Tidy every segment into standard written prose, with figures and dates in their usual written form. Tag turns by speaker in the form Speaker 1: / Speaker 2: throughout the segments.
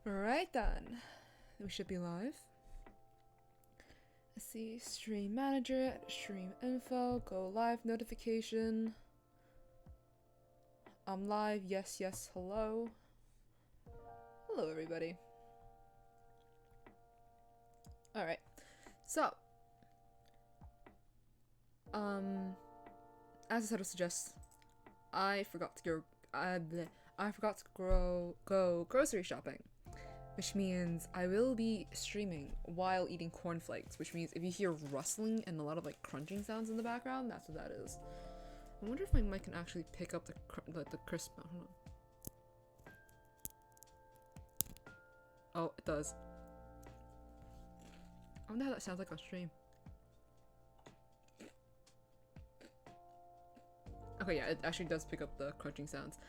Speaker 1: Alright then, we should be live. Let's see, stream manager, stream info, go live notification. I'm live, yes, yes, hello. Hello everybody. Alright, so, as the title suggests, I forgot to go grocery shopping. Which means I will be streaming while eating cornflakes, which means if you hear rustling and a lot of like crunching sounds in the background, that's what that is. I wonder if my mic can actually pick up the crisp. Hold on. Oh, it does. I wonder how that sounds like on stream. Okay, yeah, it actually does pick up the crunching sounds.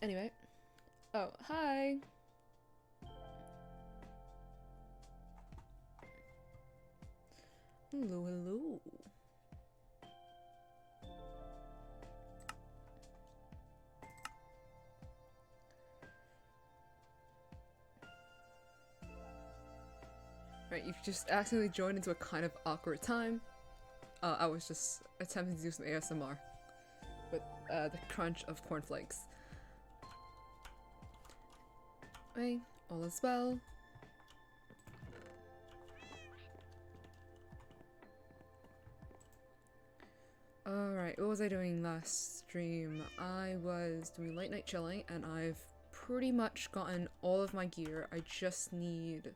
Speaker 1: Anyway. Oh, hi! Hello, hello. Right, you've just accidentally joined into a kind of awkward time. I was just attempting to do some ASMR with the crunch of cornflakes. Right, all is well. Alright, what was I doing last stream? I was doing late night chilling and I've pretty much gotten all of my gear. I just need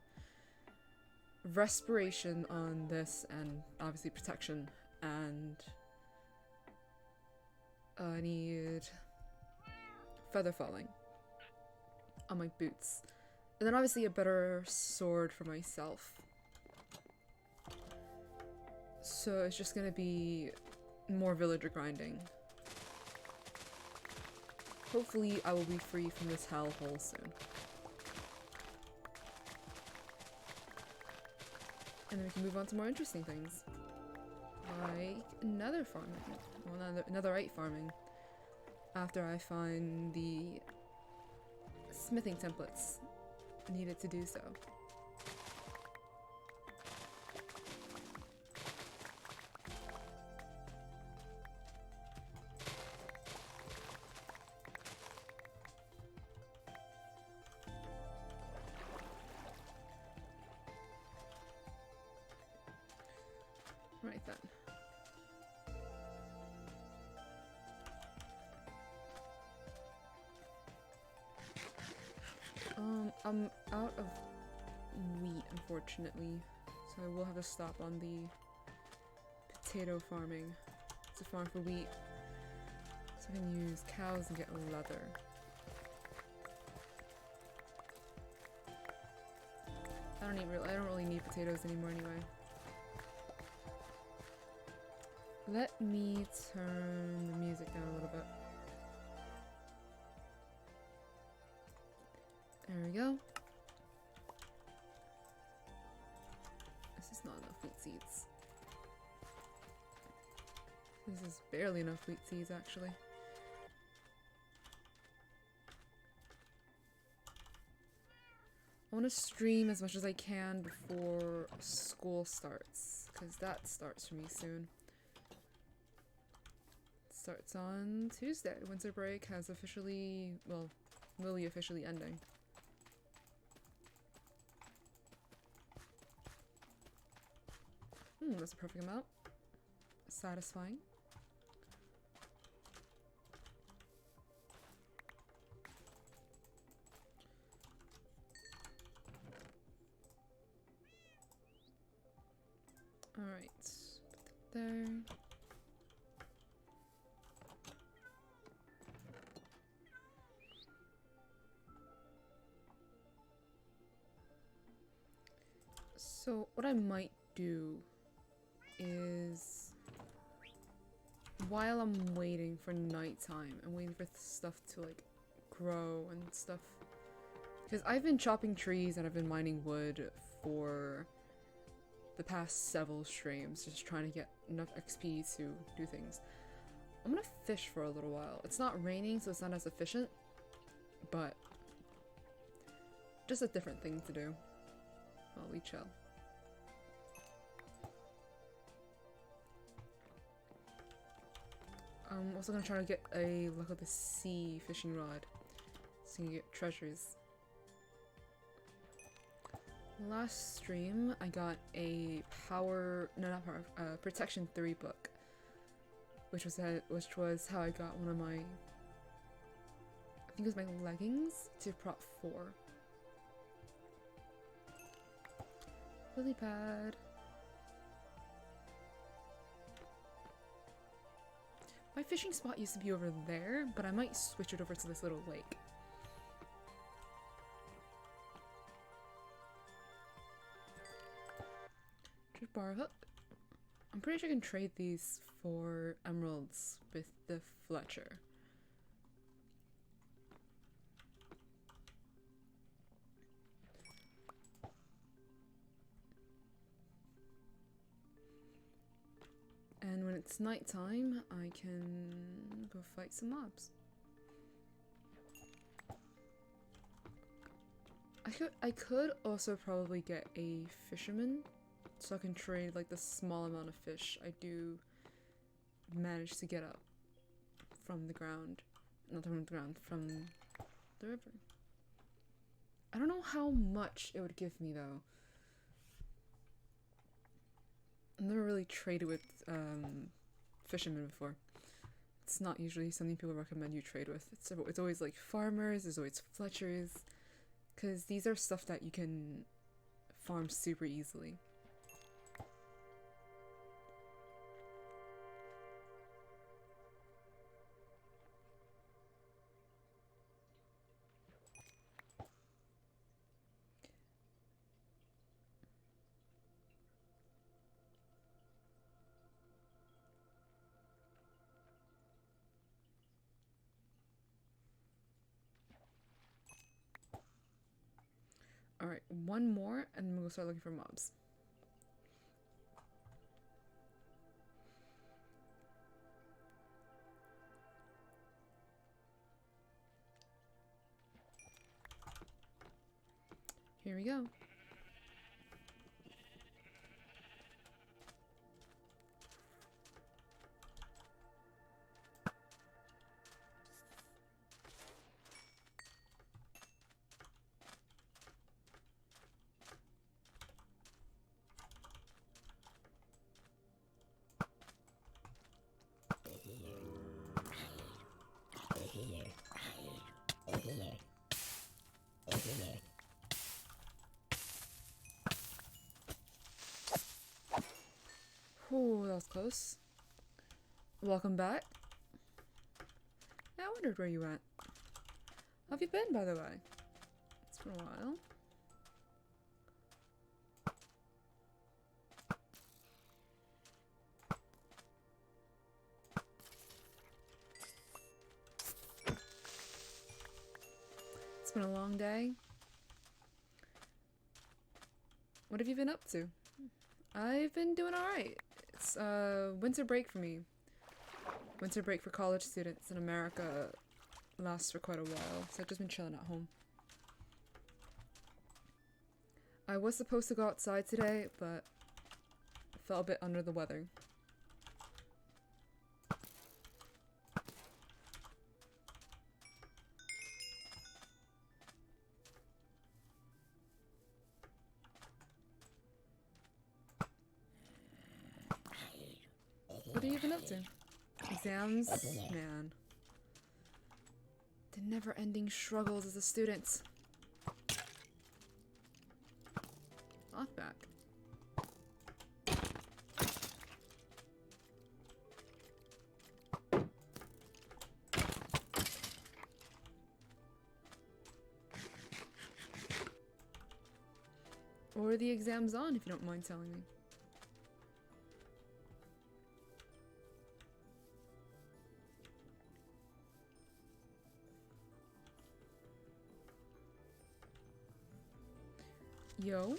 Speaker 1: respiration on this and obviously protection, and I need feather falling on my boots, and then obviously a better sword for myself. So it's just gonna be more villager grinding. Hopefully I will be free from this hellhole soon. And then we can move on to more interesting things. Like nether farming. Well, netherite farming. After I find the smithing templates needed to do so. Right then. I'm out of wheat, unfortunately, so I will have to stop on the potato farming to farm for wheat, so I can use cows and get leather. I don't really need potatoes anymore anyway. Let me turn the music down a little bit. There we go. This is not enough wheat seeds. This is barely enough wheat seeds, actually. I want to stream as much as I can before school starts, because that starts for me soon. It starts on Tuesday. Winter break has officially, well, will be officially ending. That's a perfect amount. Satisfying. Alright, put that there. So, what I might do is, while I'm waiting for nighttime and waiting for stuff to like grow and stuff, because I've been chopping trees and I've been mining wood for the past several streams, just trying to get enough XP to do things. I'm gonna fish for a little while. It's not raining, so it's not as efficient, but just a different thing to do while we chill. I'm also gonna try to get a Luck of the Sea fishing rod so you can get treasures. Last stream, I got a Protection 3 book, which was how I got one of my, I think it was my leggings to prop 4. Lily pad. My fishing spot used to be over there, but I might switch it over to this little lake. Just borrow hook. I'm pretty sure I can trade these for emeralds with the Fletcher. And when it's nighttime, I can go fight some mobs. I could also probably get a fisherman, so I can trade like the small amount of fish I do manage to get up from the ground. Not from the ground, from the river. I don't know how much it would give me though. I've never really traded with fishermen before. It's not usually something people recommend you trade with. It's always like farmers, there's always Fletchers, because these are stuff that you can farm super easily. Alright, one more and then we'll start looking for mobs. Here we go. Ooh, that was close. Welcome back. Yeah, I wondered where you went. How have you been, by the way? It's been a while. It's been a long day. What have you been up to? I've been doing alright. It's winter break for me. Winter break for college students in America lasts for quite a while, so I've just been chilling at home. I was supposed to go outside today, but I felt a bit under the weather. What have you been up to? Exams? Man. The never-ending struggles as a student. Off back. What are the exams on, if you don't mind telling me? Yo.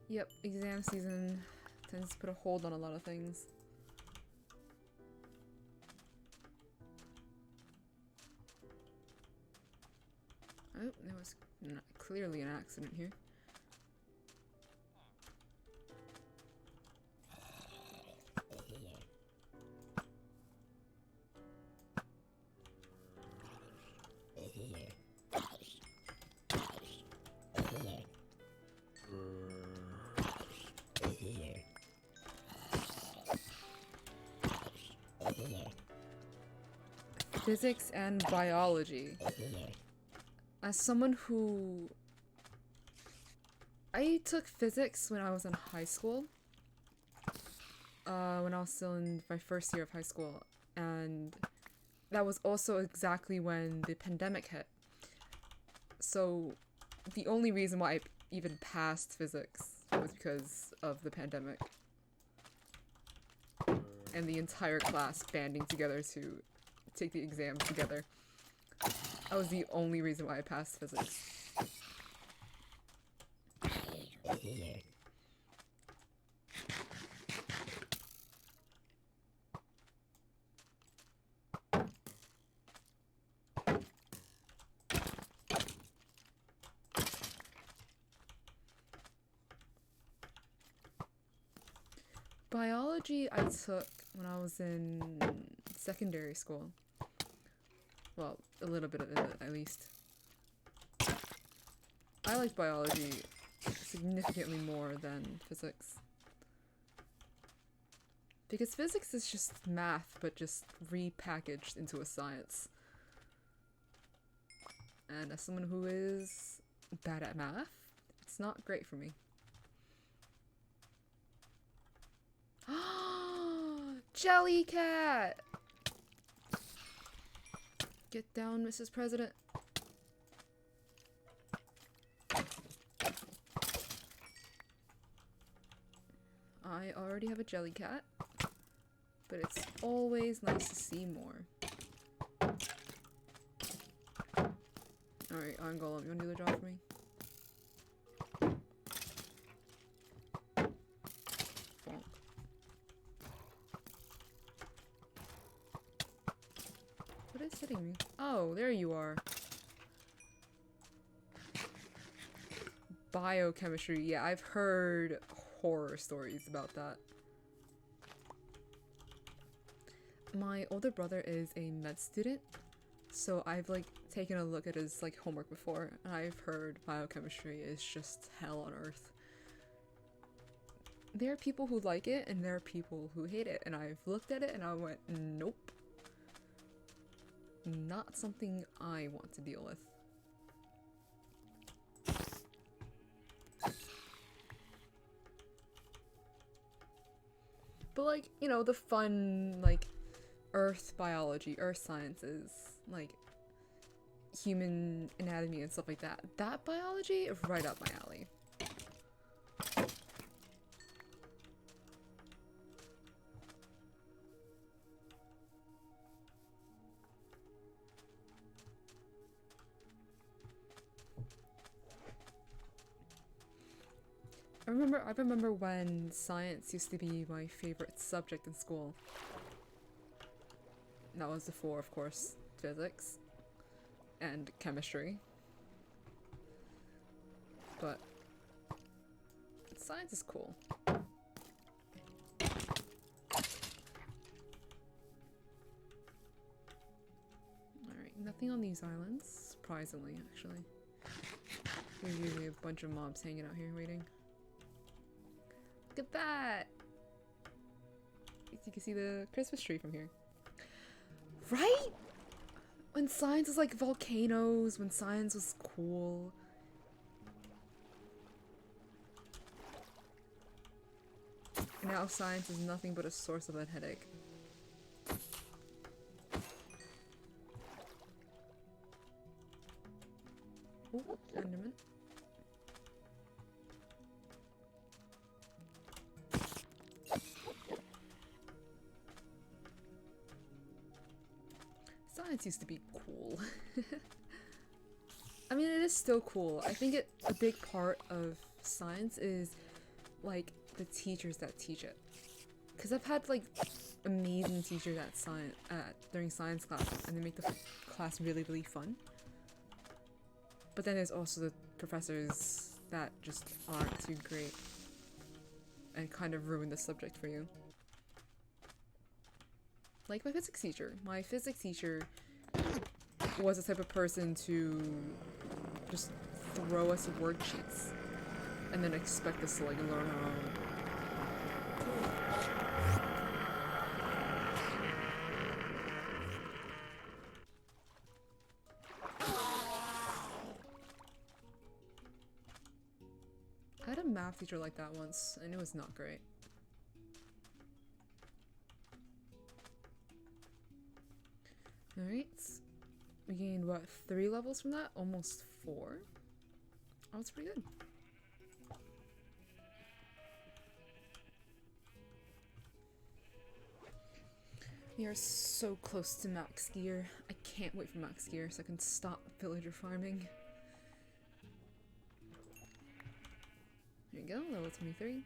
Speaker 1: Yep, exam season tends to put a hold on a lot of things. clearly an accident here. Physics and biology. As someone who... I took physics when I was in high school. When I was still in my first year of high school. And that was also exactly when the pandemic hit. So the only reason why I even passed physics was because of the pandemic. And the entire class banding together to take the exam together. That was the only reason why I passed physics. Biology I took when I was in secondary school. Well, a little bit of it at least. I liked biology significantly more than physics. Because physics is just math, but just repackaged into a science. And as someone who is bad at math, it's not great for me. Jellycat! Get down, Mrs. President. I already have a Jellycat, but it's always nice to see more. Alright, Golem, you wanna do the job for me? Bonk. What is hitting me? Oh, there you are. Biochemistry. Yeah, I've heard horror stories about that. My older brother is a med student, so I've like taken a look at his like homework before, and I've heard biochemistry is just hell on earth. There are people who like it, and there are people who hate it, and I've looked at it and I went, nope. Not something I want to deal with. But like, you know, the fun, like, earth biology, earth sciences, like, human anatomy and stuff like that. That biology, right up my alley. I remember when science used to be my favorite subject in school. That was before, of course, physics and chemistry. But science is cool. Alright, nothing on these islands, surprisingly, actually. There's usually a bunch of mobs hanging out here waiting. Look at that! You can see the Christmas tree from here. Right? When science was like volcanoes, when science was cool. And now science is nothing but a source of that headache. Ooh, Enderman. Science used to be cool. I mean, it is still cool. I think a big part of science is like the teachers that teach it. Because I've had like amazing teachers at science during science class, and they make the class really, really fun. But then there's also the professors that just aren't too great and kind of ruin the subject for you. Like my physics teacher. My physics teacher was the type of person to just throw us worksheets and then expect us to like learn our own. I had a math teacher like that once, and it was not great. Alright. We gained, what, 3 levels from that? Almost 4? Oh, that's pretty good. We are so close to max gear. I can't wait for max gear so I can stop villager farming. There you go, level 23.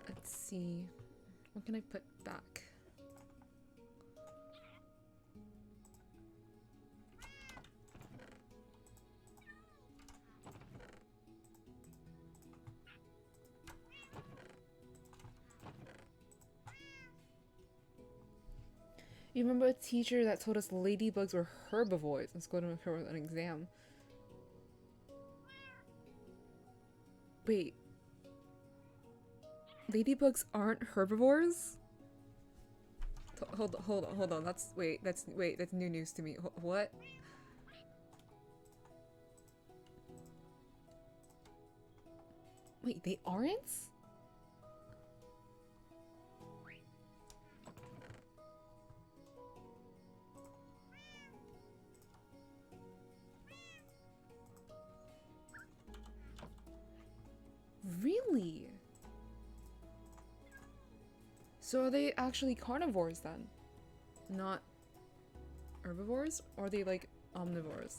Speaker 1: Let's see. What can I put back? You remember a teacher that told us ladybugs were herbivores? Let's go to an exam. Wait. Ladybugs aren't herbivores? Hold on. That's new news to me. What? Wait, they aren't? Really? So are they actually carnivores then? Not herbivores? Or are they like omnivores?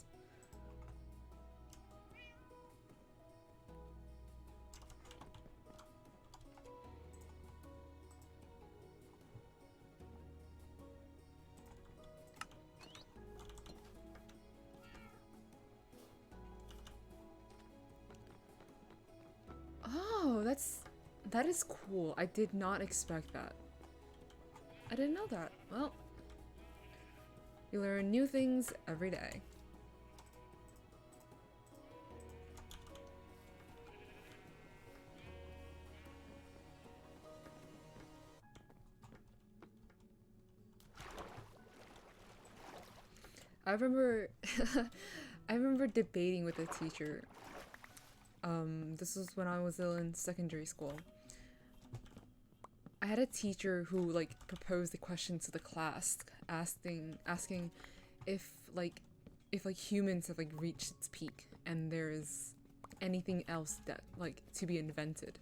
Speaker 1: Oh, that is cool. I did not expect that. I didn't know that. Well, you learn new things every day. I remember I remember debating with a teacher. This was when I was still in secondary school. I had a teacher who like proposed a question to the class asking if humans have like reached its peak and there is anything else that like to be invented.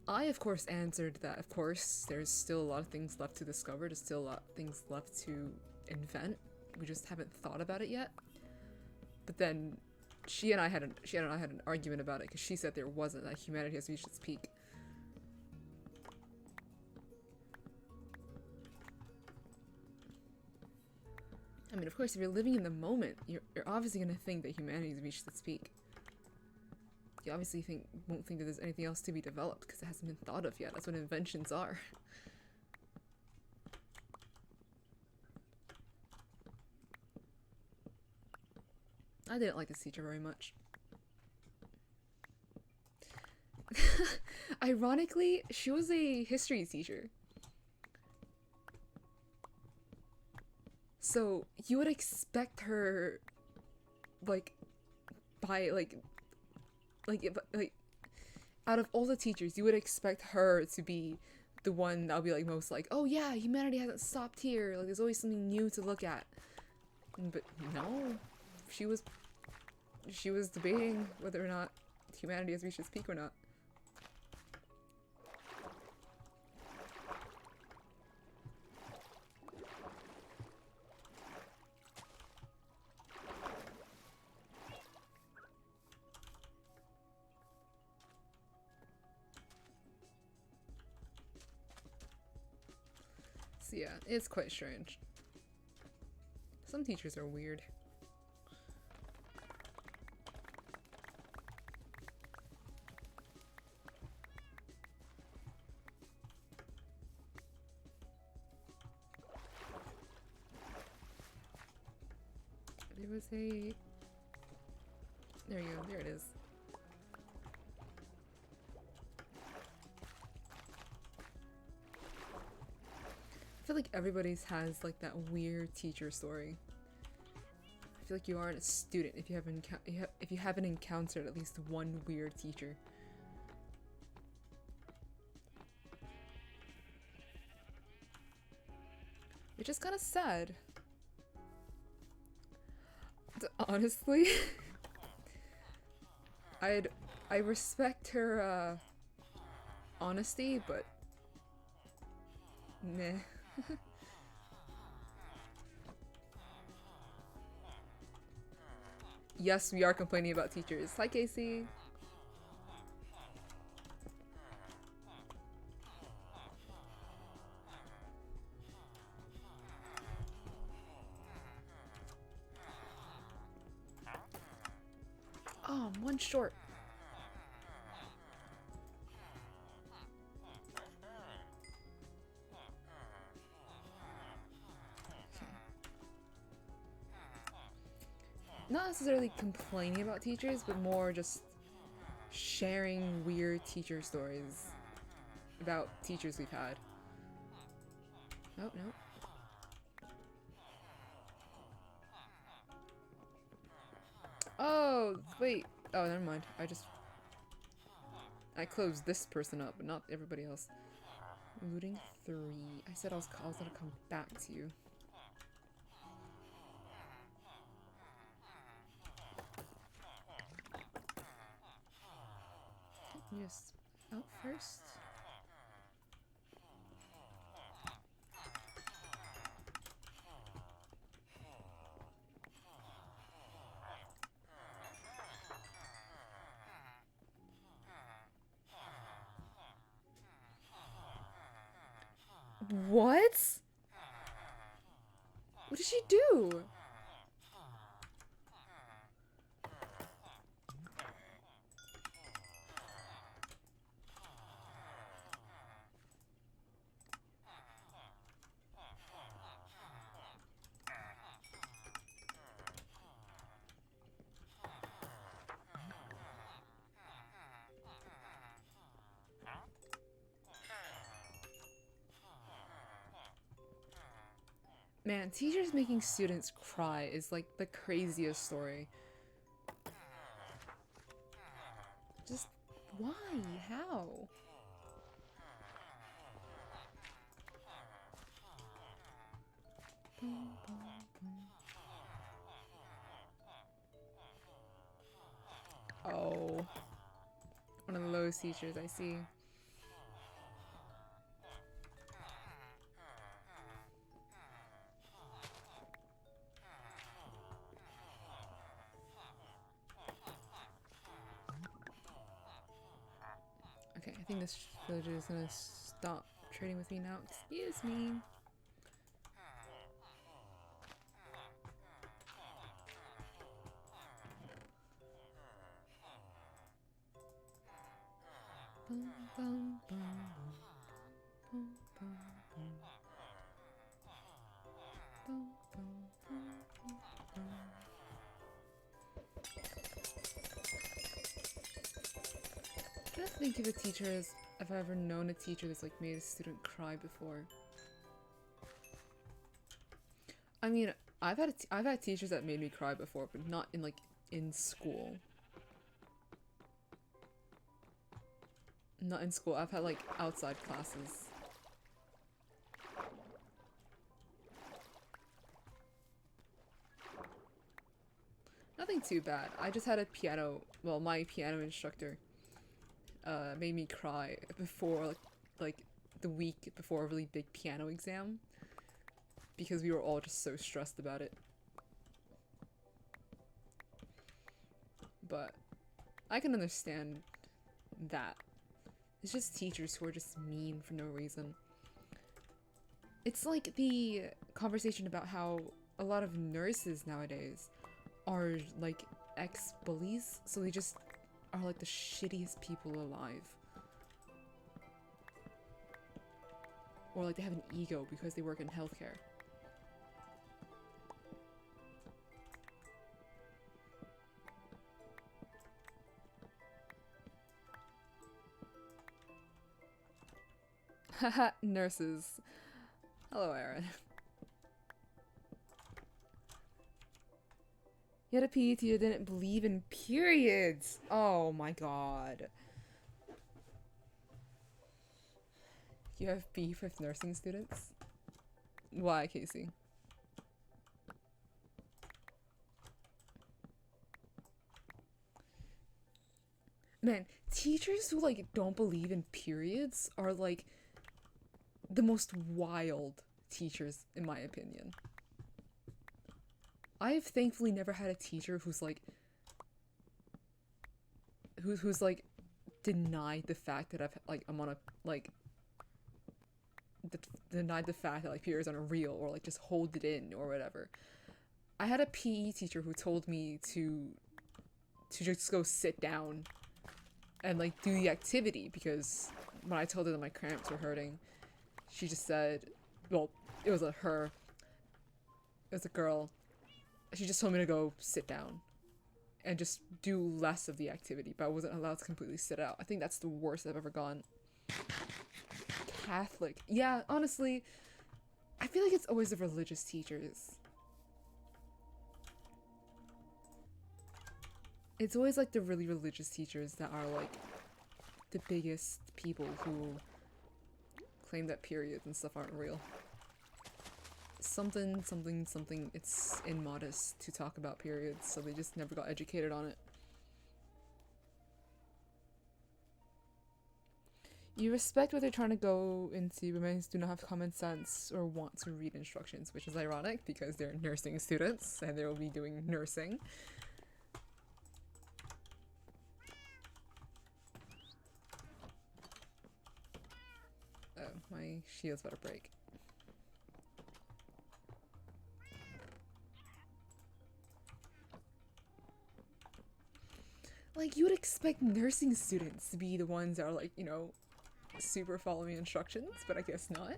Speaker 1: I of course answered that of course there's still a lot of things left to discover, there's still a lot of things left to invent. We just haven't thought about it yet. But then she and I had an argument about it because she said there wasn't, that humanity has reached its peak. I mean, of course, if you're living in the moment, you're obviously gonna think that humanity's reached its peak. You obviously won't think that there's anything else to be developed because it hasn't been thought of yet. That's what inventions are. I didn't like this teacher very much. Ironically, she was a history teacher. So you would expect her, like, out of all the teachers, you would expect her to be the one that would be like most like, oh yeah, humanity hasn't stopped here. Like, there's always something new to look at. But no, she was debating whether or not humanity has reached its peak or not. So yeah, it's quite strange. Some teachers are weird. There was a... There you go, there it is. I feel like everybody's has like that weird teacher story. I feel like you aren't a student if you haven't encountered at least one weird teacher. Which is kind of sad. Honestly, I respect her honesty, but meh. Yes, we are complaining about teachers. Hi, Casey. Oh, I'm one short. Not necessarily complaining about teachers, but more just sharing weird teacher stories about teachers we've had. Oh, no. Oh, wait. Oh, never mind. I closed this person up, but not everybody else. Looting 3. I said I was gonna come back to you. Just out first. What? What did she do? Man, teachers making students cry is like the craziest story. Just why? How? Oh. One of the lowest teachers, I see. Okay, I think this villager is gonna stop trading with me now. Excuse me. I'm trying to think of a teacher if I've ever known a teacher that's like made a student cry before. I mean, I've had teachers that made me cry before, but not in school. Not in school. I've had like outside classes. Nothing too bad. I just had a piano. Well, my piano instructor made me cry before like the week before a really big piano exam because we were all just so stressed about it. But I can understand that. It's just teachers who are just mean for no reason. It's like the conversation about how a lot of nurses nowadays are like ex-bullies, so they just are like the shittiest people alive. Or like they have an ego because they work in healthcare. Haha, nurses. Hello, Aaron. You had a PE teacher that didn't believe in periods. Oh my god. You have beef with nursing students? Why, Casey? Man, teachers who like don't believe in periods are like the most wild teachers in my opinion. I've thankfully never had a teacher who's like who's like denied the fact that I'm on a like denied the fact that like periods aren't real or like just hold it in or whatever. I had a PE teacher who told me to just go sit down and like do the activity because when I told her that my cramps were hurting, she just said, well, it was a girl. She just told me to go sit down and just do less of the activity, but I wasn't allowed to completely sit out. I think that's the worst I've ever gone. Catholic. Yeah, honestly, I feel like it's always the religious teachers. It's always like the really religious teachers that are like the biggest people who claim that periods and stuff aren't real. Something, it's immodest to talk about periods, so they just never got educated on it. You respect what they're trying to go into, but many do not have common sense or want to read instructions, which is ironic because they're nursing students and they will be doing nursing. Oh, my shield's about to break. Like, you would expect nursing students to be the ones that are like, you know, super following instructions, but I guess not.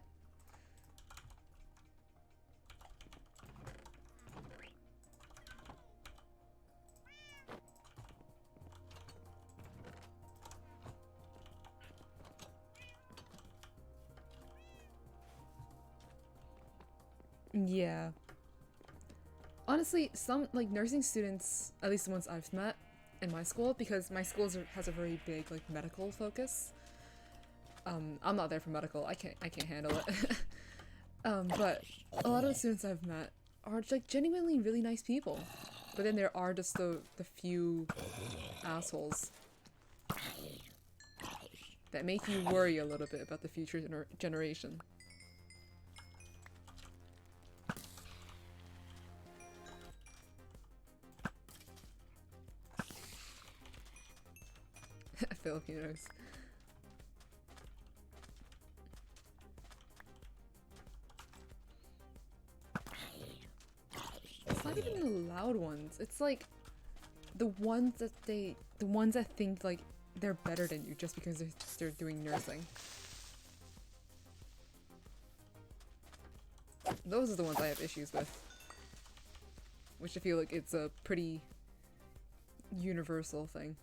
Speaker 1: Yeah. Honestly, some, like, nursing students, at least the ones I've met in my school, because my school has a very big, like, medical focus. I'm not there for medical, I can't handle it. But a lot of the students I've met are, like, genuinely really nice people. But then there are just the few assholes that make you worry a little bit about the future generation. Filipinos. It's not even the loud ones. It's like the ones that think like they're better than you just because they're doing nursing. Those are the ones I have issues with. Which I feel like it's a pretty universal thing.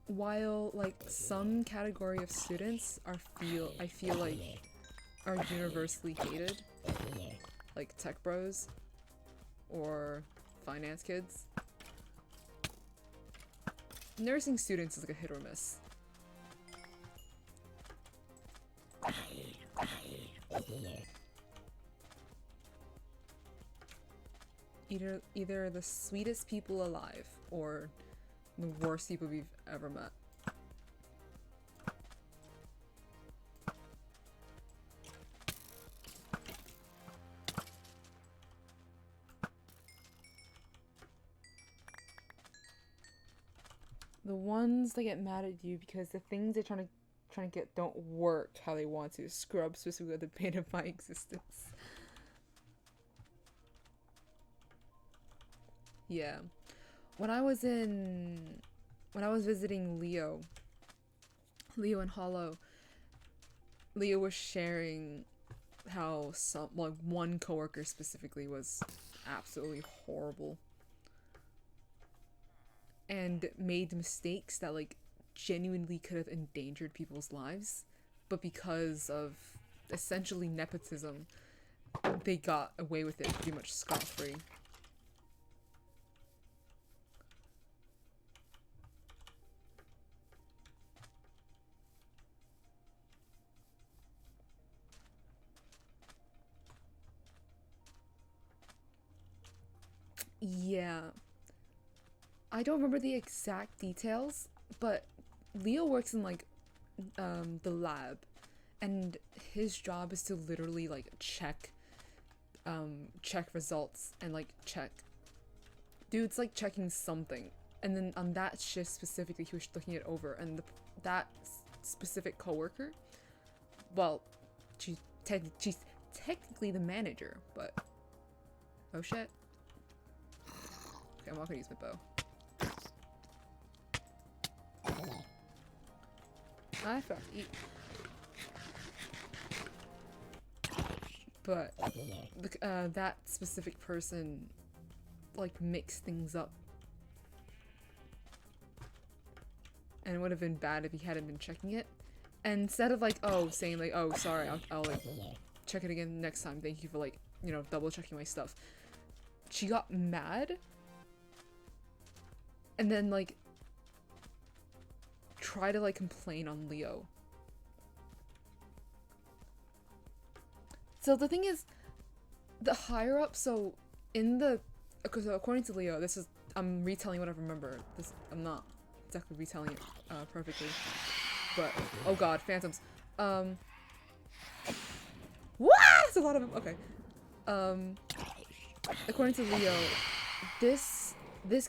Speaker 1: While like some category of students I feel like are universally hated, like tech bros or finance kids, nursing students is like a hit or miss. Either the sweetest people alive or the worst people we've ever met. the ones that get mad at you because the things they're trying to get don't work how they want to. Scrub specifically the pain of my existence. Yeah. When I was visiting Leo and Hollow, Leo was sharing how one coworker specifically was absolutely horrible and made mistakes that like genuinely could have endangered people's lives, but because of essentially nepotism, they got away with it pretty much scot-free. Yeah. I don't remember the exact details, but Leo works in like the lab, and his job is to literally like check results and like check. Dude's like checking something, and then on that shift specifically he was looking it over, and that specific coworker, well, she's technically the manager, but oh shit. Okay, I'm not gonna use my bow. I forgot to eat. But that specific person like mixed things up, and it would have been bad if he hadn't been checking it. And instead of like saying like, oh sorry, I'll like check it again next time, thank you for like, you know, double checking my stuff, she got mad and then like try to like complain on Leo. So the thing is, the higher up, so according to Leo, this is, I'm retelling what I remember. I'm not exactly retelling it perfectly, but oh god, phantoms. What? That's a lot of them. Okay. According to Leo, this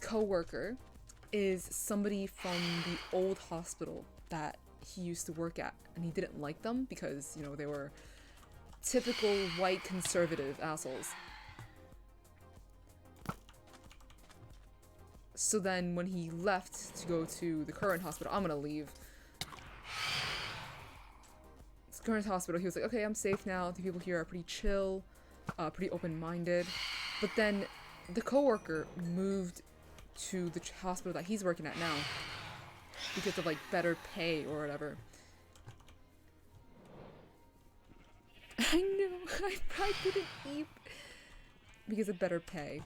Speaker 1: coworker is somebody from the old hospital that he used to work at, and he didn't like them because, you know, they were typical white conservative assholes. So then when he left to go to the current hospital, I'm gonna leave. This current hospital, he was like, okay, I'm safe now. The people here are pretty chill, pretty open-minded. But then the coworker moved to the hospital that he's working at now because of like better pay or whatever. I know, I probably didn't eat because of better pay.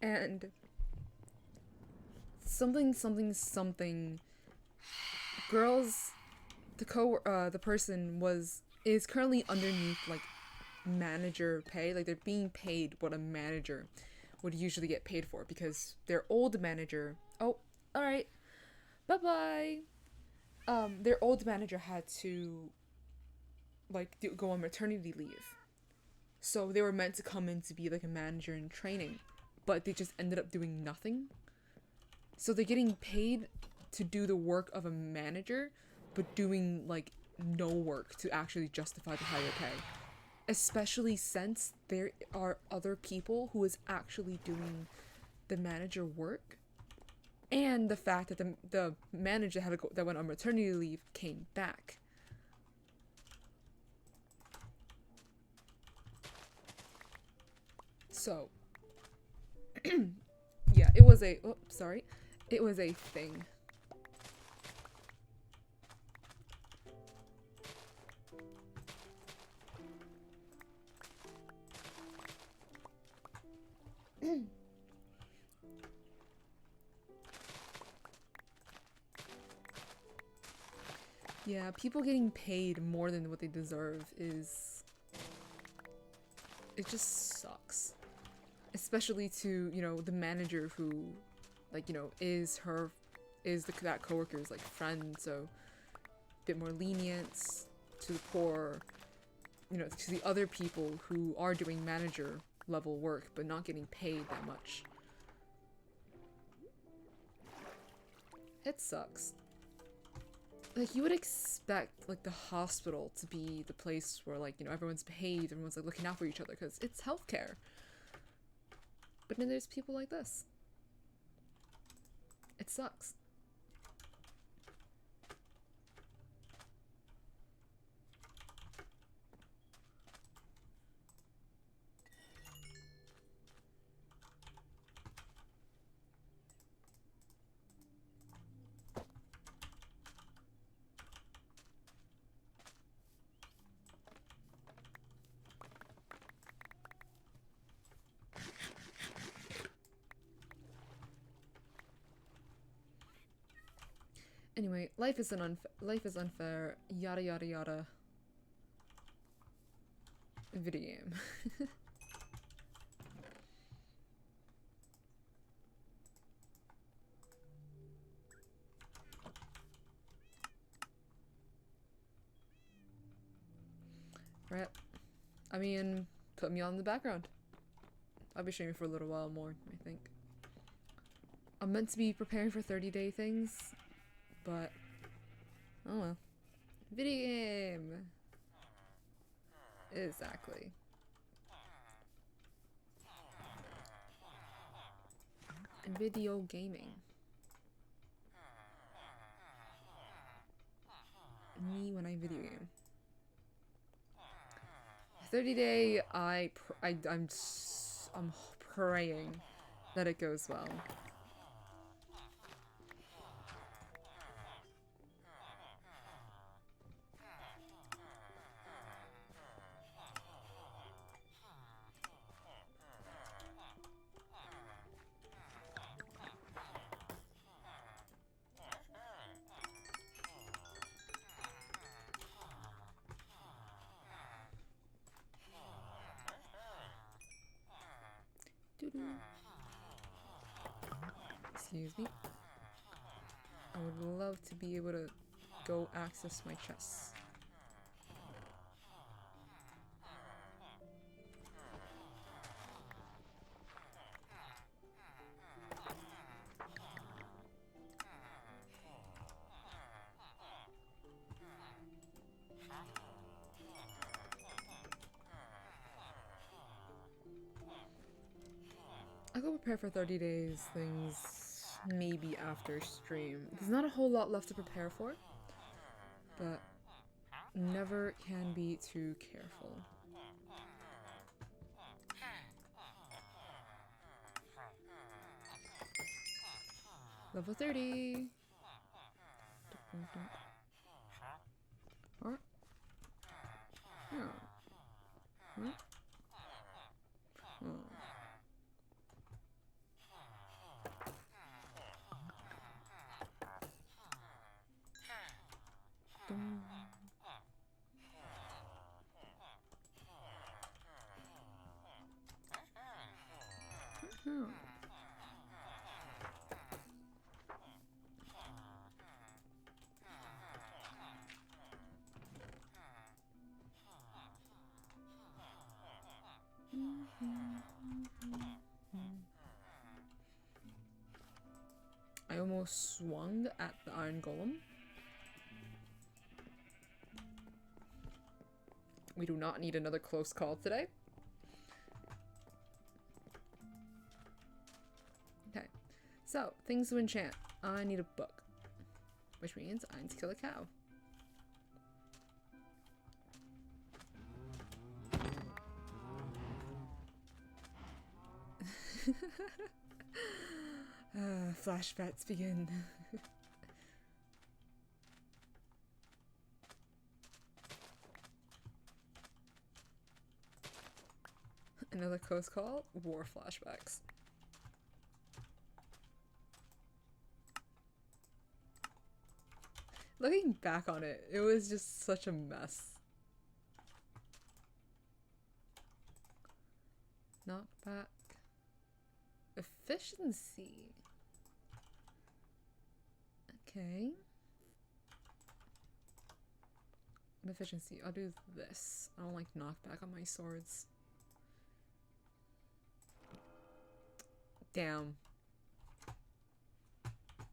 Speaker 1: And something girls, the person is currently underneath like manager pay. Like they're being paid what a manager would usually get paid for, because their old manager, oh, all right, bye-bye. Their old manager had to like go on maternity leave, so they were meant to come in to be like a manager in training, but they just ended up doing nothing. So they're getting paid to do the work of a manager, but doing like no work to actually justify the higher pay, especially since there are other people who is actually doing the manager work, and the fact that the manager that went on maternity leave came back. So yeah, it was a thing. Yeah, people getting paid more than what they deserve it just sucks. Especially to, you know, the manager who, like, you know, that coworker's like friend, so a bit more lenient to the poor, you know, to the other people who are doing manager level work but not getting paid that much. It sucks. Like, you would expect, like, the hospital to be the place where, like, you know, everyone's behaved, everyone's, like, looking out for each other, because it's healthcare. But then there's people like this. It sucks. Anyway, life is unfair, yada yada yada. Video game. Right. I mean, put me on the background. I'll be streaming for a little while more, I think. I'm meant to be preparing for 30-day things, but oh well. Video game! Exactly. Video gaming. Me when I video game. 30-day, I'm praying that it goes well. Excuse me. I would love to be able to go access my chests. I'll go prepare for 30 days things maybe after stream. There's not a whole lot left to prepare for, but never can be too careful. Level 30! Huh? Yeah. Huh? Oh. I almost swung at the iron golem. We do not need another close call today. Okay, so things to enchant. I need a book, which means I need to kill a cow. Flashbacks begin. Another close call? War flashbacks. Looking back on it, it was just such a mess. Knockback. Efficiency. Okay. Efficiency. I'll do this. I don't like knockback on my swords. Damn.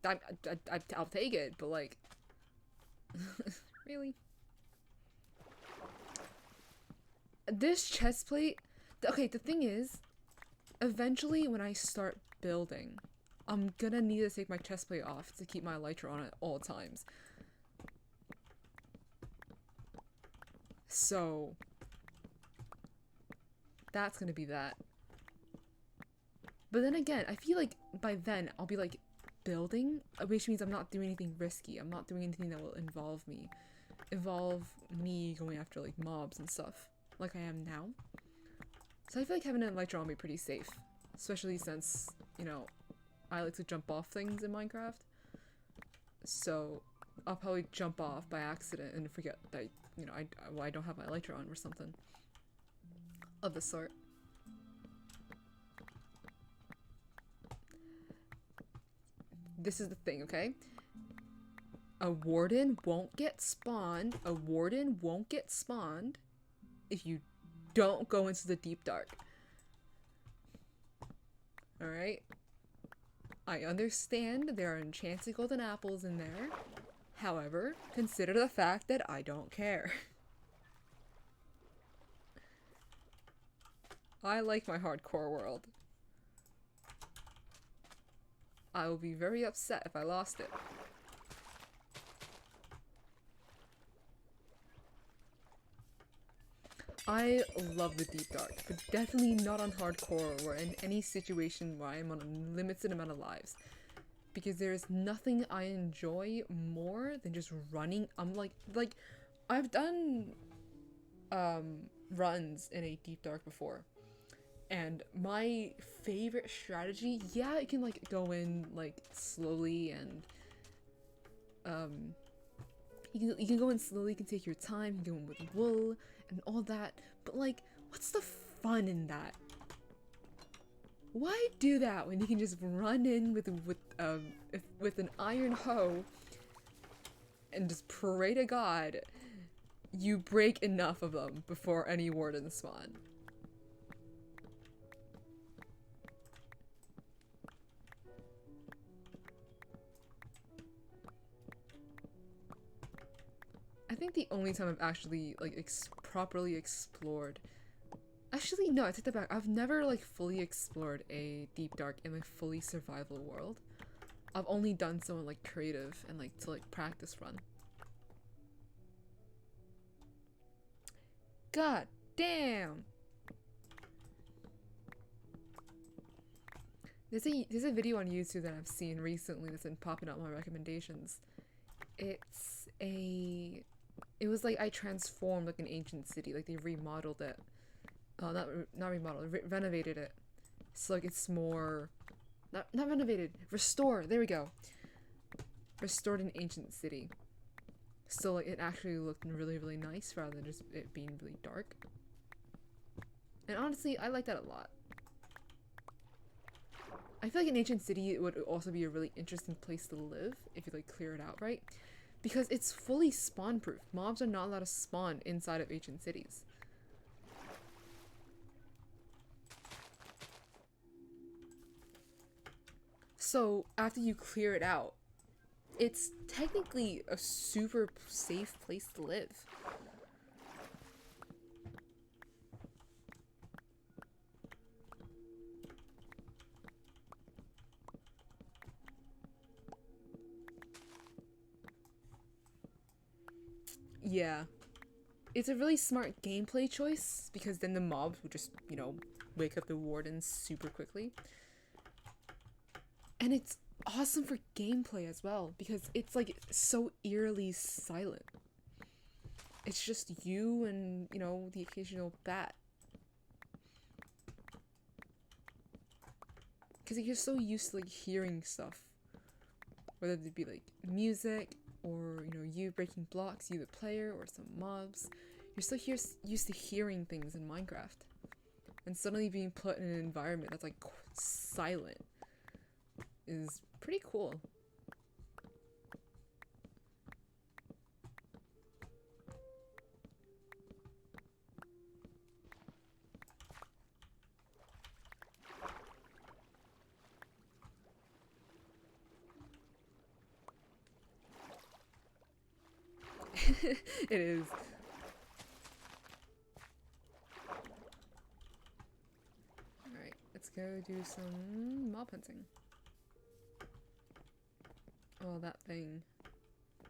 Speaker 1: I'll take it, but like, really? This chest plate. Okay, the thing is, eventually when I start building, I'm gonna need to take my chest plate off to keep my elytra on at all times. So that's gonna be that. But then again, I feel like by then I'll be like building, which means I'm not doing anything risky. I'm not doing anything that will involve me going after like mobs and stuff like I am now. So I feel like having an elytra on me pretty safe, especially since, you know, I like to jump off things in Minecraft. So I'll probably jump off by accident and forget that, you know, I don't have my elytra on or something of the sort. This is the thing, okay? A warden won't get spawned. A warden won't get spawned if you don't go into the deep dark. Alright? I understand there are enchanted golden apples in there. However, consider the fact that I don't care. I like my hardcore world. I will be very upset if I lost it. I love the deep dark, but definitely not on hardcore or in any situation where I am on a limited amount of lives. Because there is nothing I enjoy more than just running. I'm like I've done runs in a deep dark before. And my favorite strategy, yeah, it can like go in like slowly and you can go in slowly, you can take your time, you can go in with wool and all that, but like, what's the fun in that? Why do that when you can just run in with an iron hoe and just pray to God you break enough of them before any wardens spawn? I think the only time I've actually like properly explored. Actually, no, I take that back. I've never like fully explored a deep dark in like fully survival world. I've only done so in like creative and like to like practice run. God damn. There's a video on YouTube that I've seen recently that's been popping up my recommendations. It was like I transformed like an ancient city, like they remodeled it. Not remodeled, renovated it. So like it's more, not renovated, restored. There we go. Restored an ancient city. So like it actually looked really, really nice rather than just it being really dark. And honestly, I like that a lot. I feel like an ancient city would also be a really interesting place to live if you like clear it out right. Because it's fully spawn proof. Mobs are not allowed to spawn inside of ancient cities. So after you clear it out, it's technically a super safe place to live. Yeah. It's a really smart gameplay choice because then the mobs would just, you know, wake up the wardens super quickly. And it's awesome for gameplay as well because it's like so eerily silent. It's just you and, you know, the occasional bat. Because you're so used to like hearing stuff. Whether it be like music or, you know, you breaking blocks, you the player, or some mobs. You're so used to hearing things in Minecraft. And suddenly being put in an environment that's like silent is pretty cool. It is. Alright, let's go do some mob hunting. Oh, that thing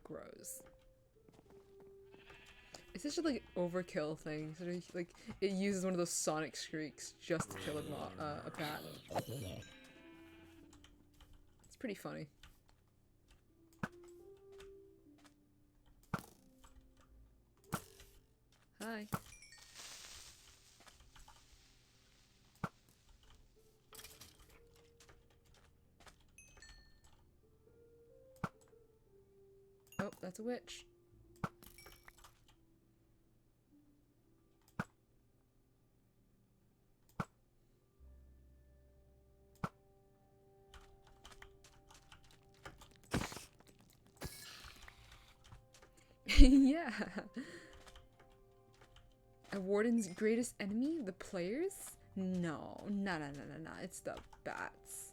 Speaker 1: grows. It's such a like overkill thing. Sort of like it uses one of those sonic shrieks just to kill a bat. It's pretty funny. Hi. Oh, that's a witch. Yeah. A warden's greatest enemy? The players? No. No. It's the bats.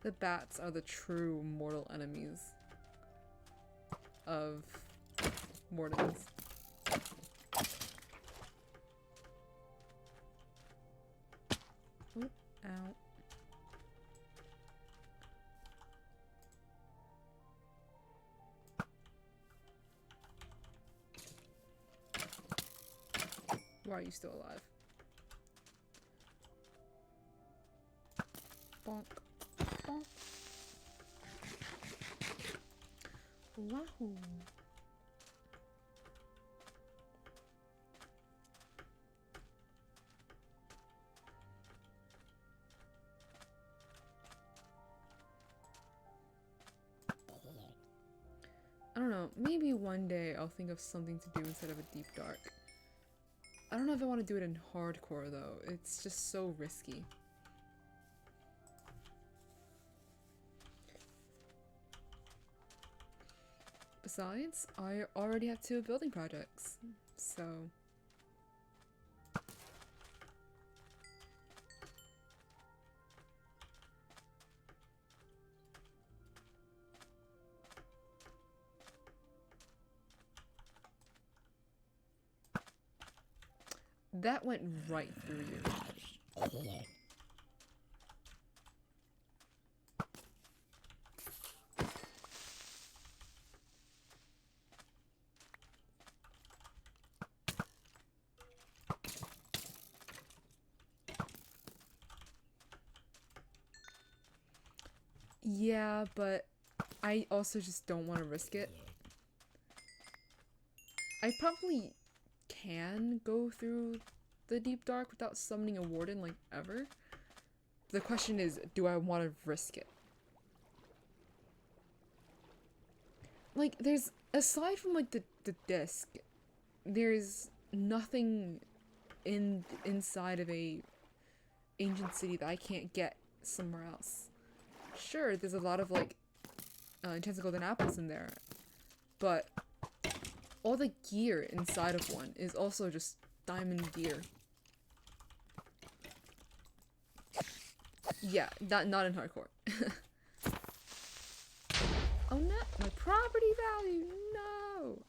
Speaker 1: The bats are the true mortal enemies of wardens. Oop, ow. Why are you still alive? Bonk. Bonk. Wahoo. I don't know, maybe one day I'll think of something to do instead of a deep dark. I don't know if I want to do it in hardcore though, it's just so risky. Besides, I already have 2 building projects, so... That went right through you. Yeah, but I also just don't want to risk it. I probably can go through the deep dark without summoning a warden, like, ever. The question is, do I want to risk it? Like, there's, aside from, like, the disc, there's nothing inside of a ancient city that I can't get somewhere else. Sure, there's a lot of, like, intense golden apples in there, but all the gear inside of one is also just diamond gear. Yeah, not in hardcore. Oh no, my property value, no!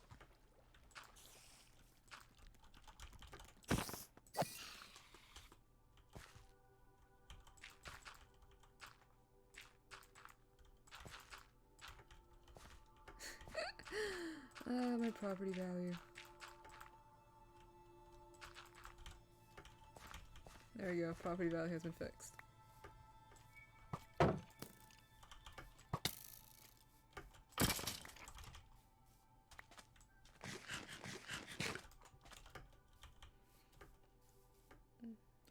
Speaker 1: My property value. There we go, property value has been fixed.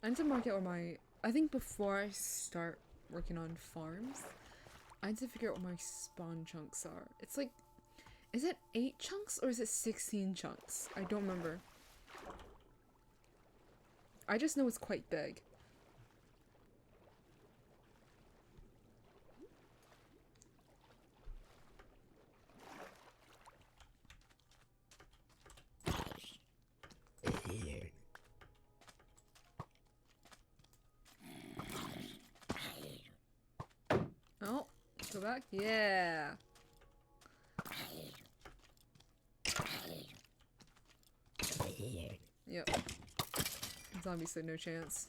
Speaker 1: I need to mark out where my... I think before I start working on farms, I need to figure out what my spawn chunks are. It's like... Is it 8 chunks or is it 16 chunks? I don't remember. I just know it's quite big. Go back? Yeah! Yep. Zombies said no chance.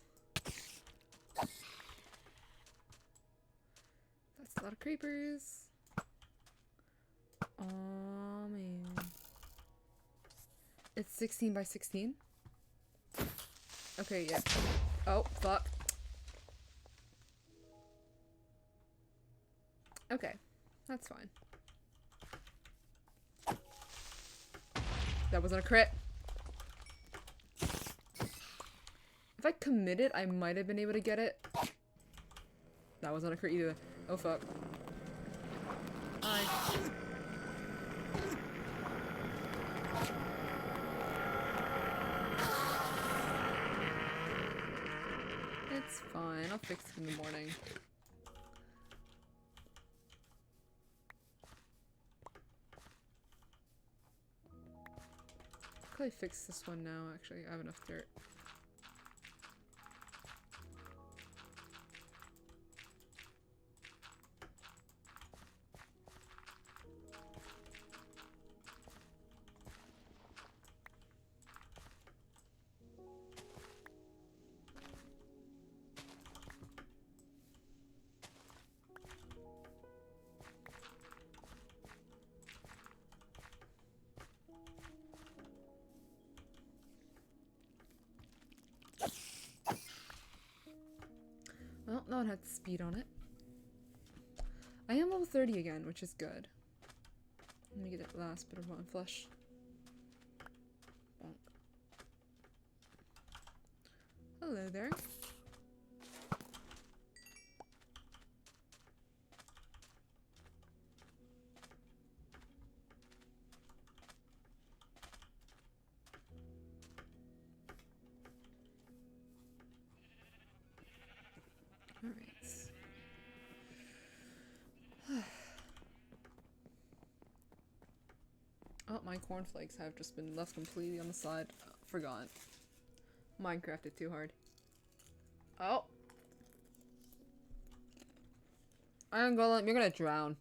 Speaker 1: That's a lot of creepers. Oh man. It's 16 by 16? Okay, yeah. Oh, fuck. Okay, that's fine. That wasn't a crit. If I committed, I might have been able to get it. That wasn't a crit either. Oh fuck. Hi. It's fine. I'll fix it in the morning. I'll probably fix this one now, actually. I have enough dirt. Well, that one had speed on it. I am level 30 again, which is good. Let me get that last bit of rotten flesh. Bonk. Hello there. Oh, my cornflakes have just been left completely on the side. Forgot. Minecrafted too hard. Oh! Iron Golem, you're gonna drown.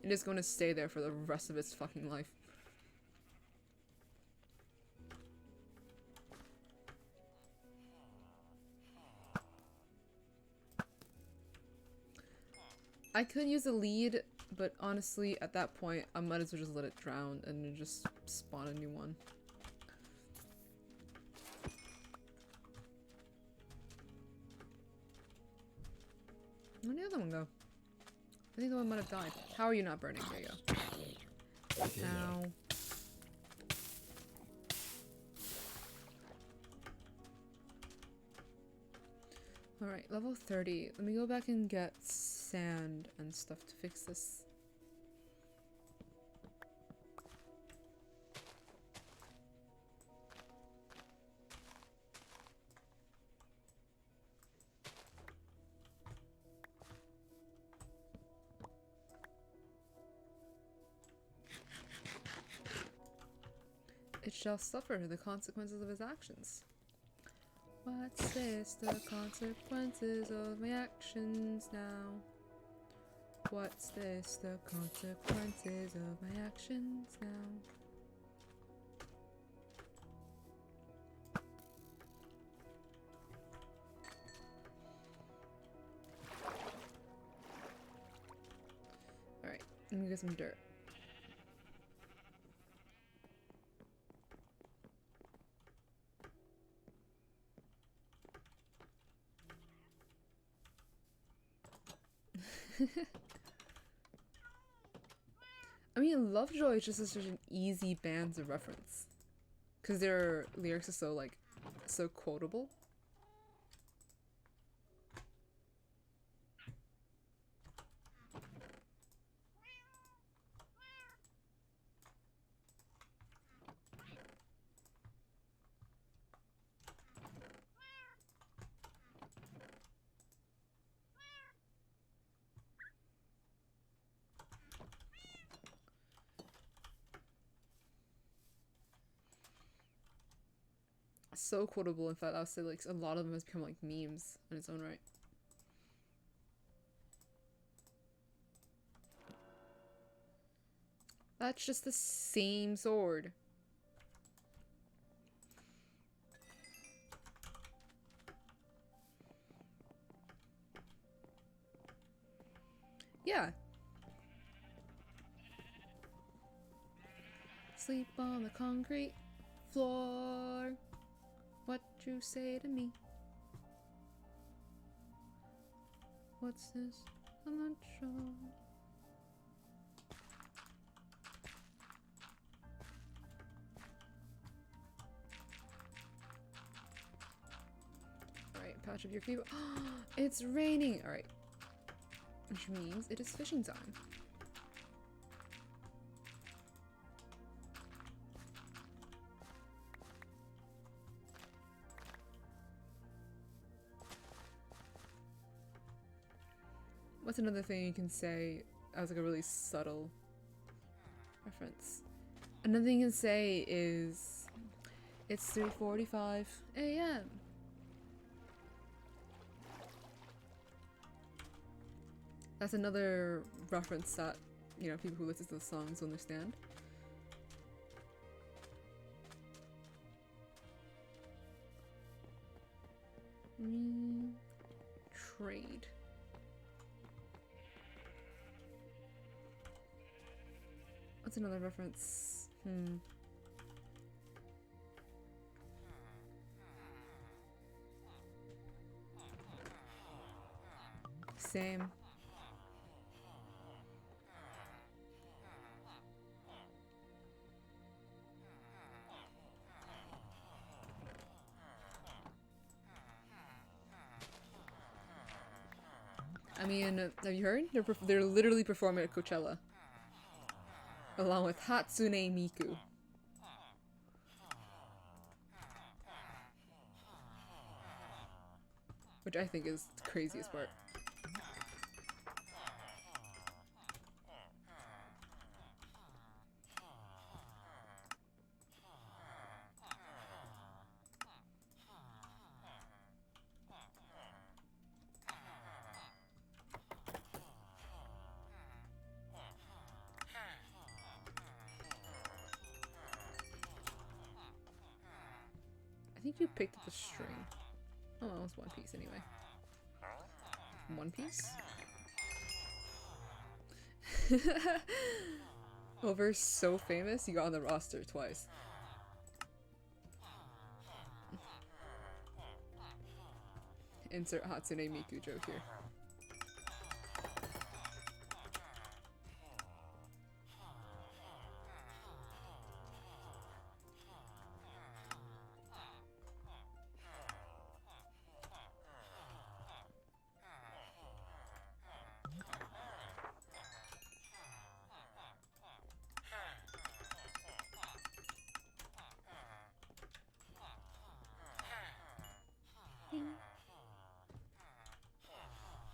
Speaker 1: It is going to stay there for the rest of its fucking life. I could use a lead, but honestly, at that point, I might as well just let it drown and then just spawn a new one. Where'd the other one go? I think the one might have died. How are you not burning? There you go. Ow. Alright, level 30. Let me go back and get sand and stuff to fix this. It shall suffer the consequences of his actions. What's this? The consequences of my actions now. What's this? The consequences of my actions now. Alright, let me get some dirt. I mean, Lovejoy is just such an easy band to reference. Because their lyrics are so, like, so quotable. So quotable. In fact, I would say like a lot of them has become like memes in its own right. That's just the same sword. Yeah. Sleep on the concrete floor. What you say to me? What's this? I'm not sure. Alright, patch up your feet. It's raining! Alright. Which means it is fishing time. What's another thing you can say as like a really subtle reference? Another thing you can say is it's 3:45 a.m. That's another reference that, you know, people who listen to the songs understand. Trade. What's another reference? Same. I mean, have you heard? They're literally performing at Coachella. Along with Hatsune Miku. Which I think is the craziest part. I think you picked up a string. Oh, well, it's one piece anyway. One piece? Over so famous, you got on the roster twice. Insert Hatsune Miku joke here.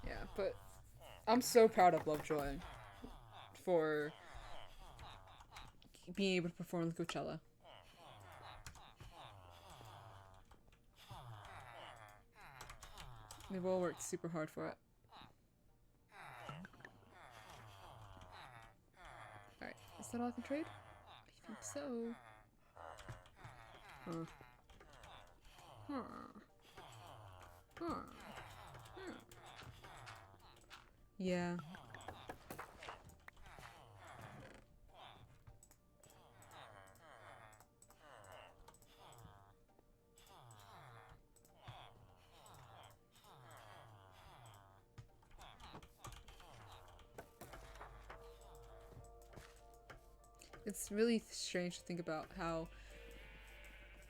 Speaker 1: Yeah, but I'm so proud of Lovejoy for being able to perform with Coachella. They've all worked super hard for it. Alright, is that all I can trade? I think so. Huh. Huh. Huh. Huh. Yeah. It's really strange to think about how,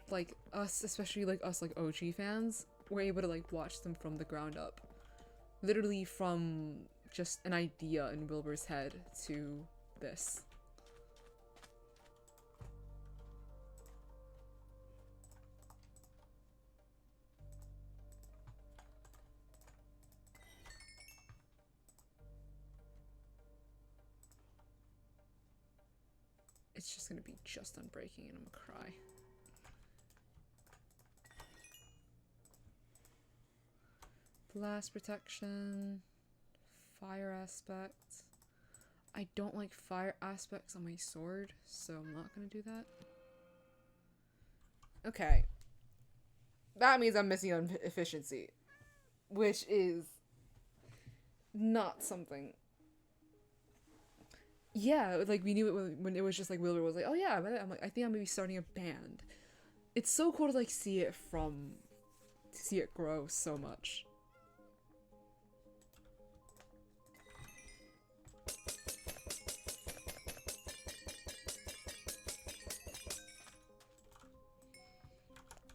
Speaker 1: like, us, especially like us, like OG fans, we're able to like watch them from the ground up. Literally from just an idea in Wilbur's head to this. It's just gonna be just unbreaking and I'm gonna cry. Blast protection. Fire aspect. I don't like fire aspects on my sword, so I'm not gonna do that. Okay. That means I'm missing on efficiency. Which is not something. Yeah, like we knew it when it was just like Wilbur was like, oh yeah, I'm like, I think I'm gonna be starting a band. It's so cool to like see it grow so much.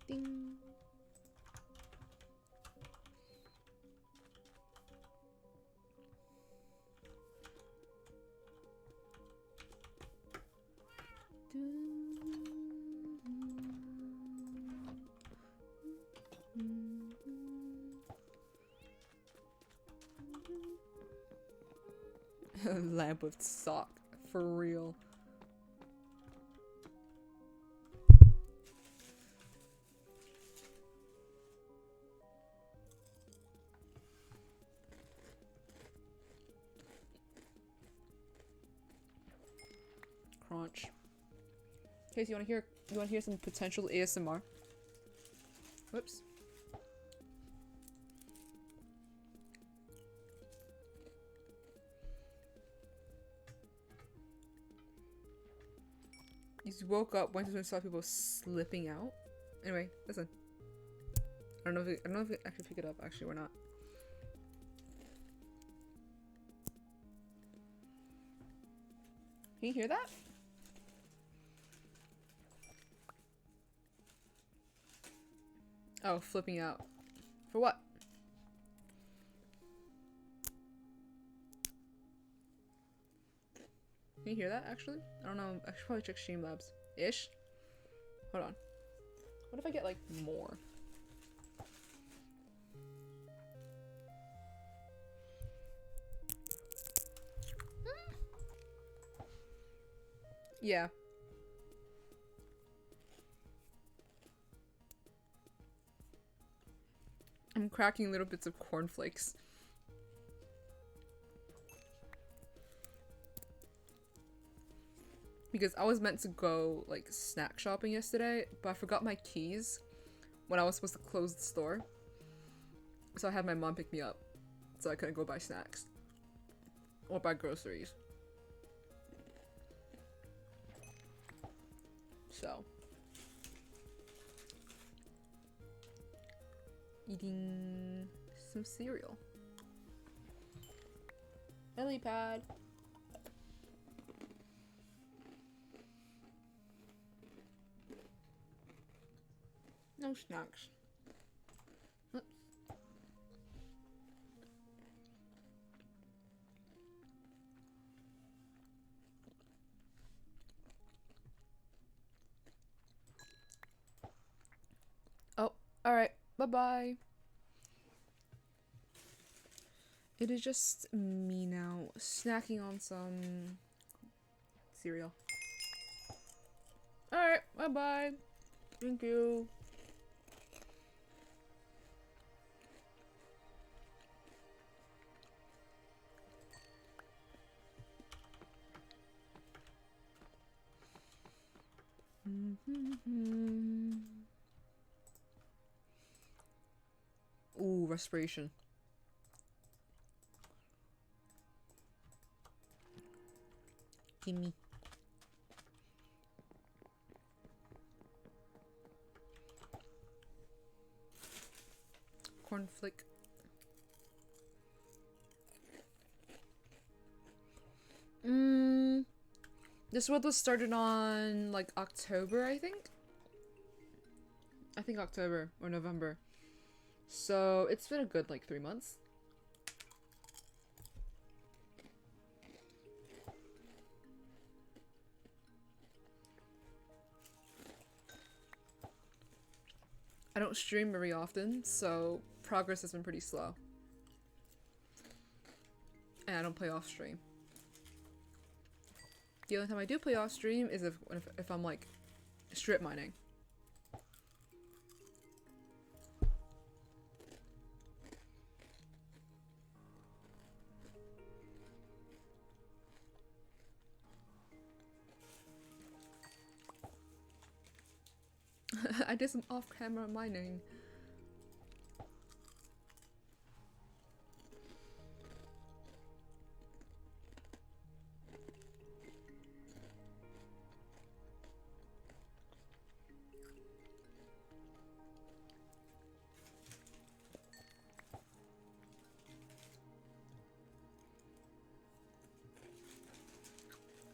Speaker 1: Ding. Lamp with sock, for real. Crunch. Okay, so you wanna hear some potential ASMR? Whoops. You just woke up, went to saw people slipping out. Anyway, listen. I don't know if we actually pick it up. Actually, we're not. Can you hear that? Oh, flipping out. For what? Can you hear that, actually? I don't know. I should probably check Streamlabs. Ish? Hold on. What if I get, like, more? Yeah. I'm cracking little bits of cornflakes. Because I was meant to go, like, snack shopping yesterday, but I forgot my keys when I was supposed to close the store. So I had my mom pick me up, so I couldn't go buy snacks. Or buy groceries. So. Eating some cereal. Lily pad. No snacks. Oops. Oh, alright. Bye-bye. It is just me now, snacking on some cereal. Alright, bye-bye. Thank you. Ooh, respiration. Gimme. Cornflake. This world was started on like October, I think. I think October or November. So it's been a good like 3 months. I don't stream very often, so progress has been pretty slow. And I don't play off stream. The only time I do play off stream is if I'm like strip mining. I did some off-camera mining.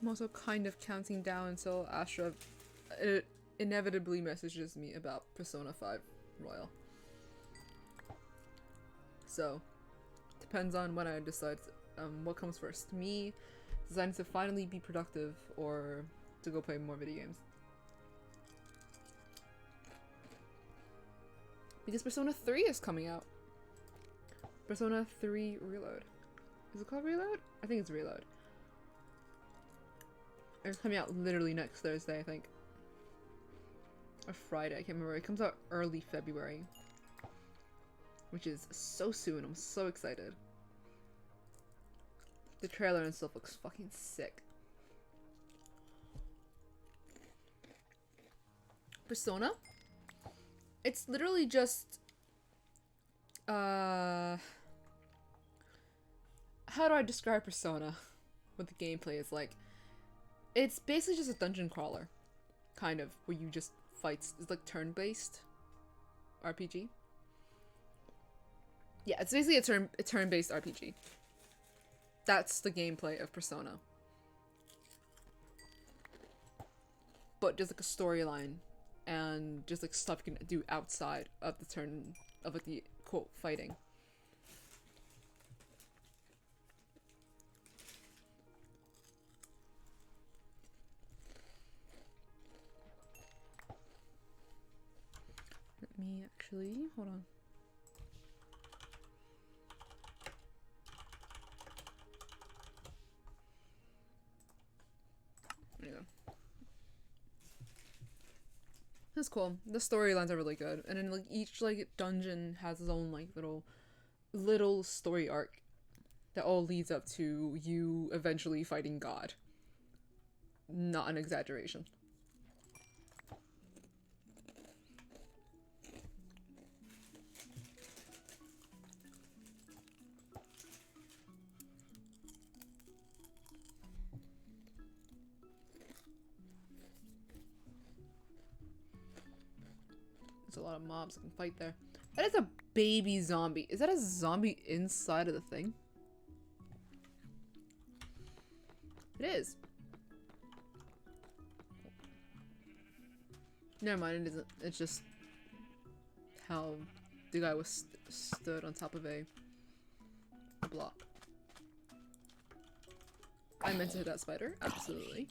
Speaker 1: I'm also kind of counting down until Astra inevitably messages me about Persona 5 Royal. So, depends on when I decide what comes first. Me deciding to finally be productive or to go play more video games. Because Persona 3 is coming out. Persona 3 Reload. Is it called Reload? I think it's Reload. It's coming out literally next Thursday, I think. Or Friday, I can't remember. It comes out early February. Which is so soon. I'm so excited. The trailer and stuff looks fucking sick. Persona? It's literally just... How do I describe Persona? What the gameplay is like. It's basically just a dungeon crawler. Kind of. Where you just fight. It's like turn-based RPG. Yeah, it's basically a turn-based RPG. That's the gameplay of Persona. But just like a storyline. And just like stuff you can do outside of the turn of like the quote fighting. Let me actually hold on. There you go. That's cool. The storylines are really good, and then like each like dungeon has its own like little story arc that all leads up to you eventually fighting God. Not an exaggeration. There's a lot of mobs that can fight there. That is a baby zombie. Is that a zombie inside of the thing? It is. Never mind, it isn't. It's just how the guy was stood on top of a block. I meant to hit that spider. Absolutely.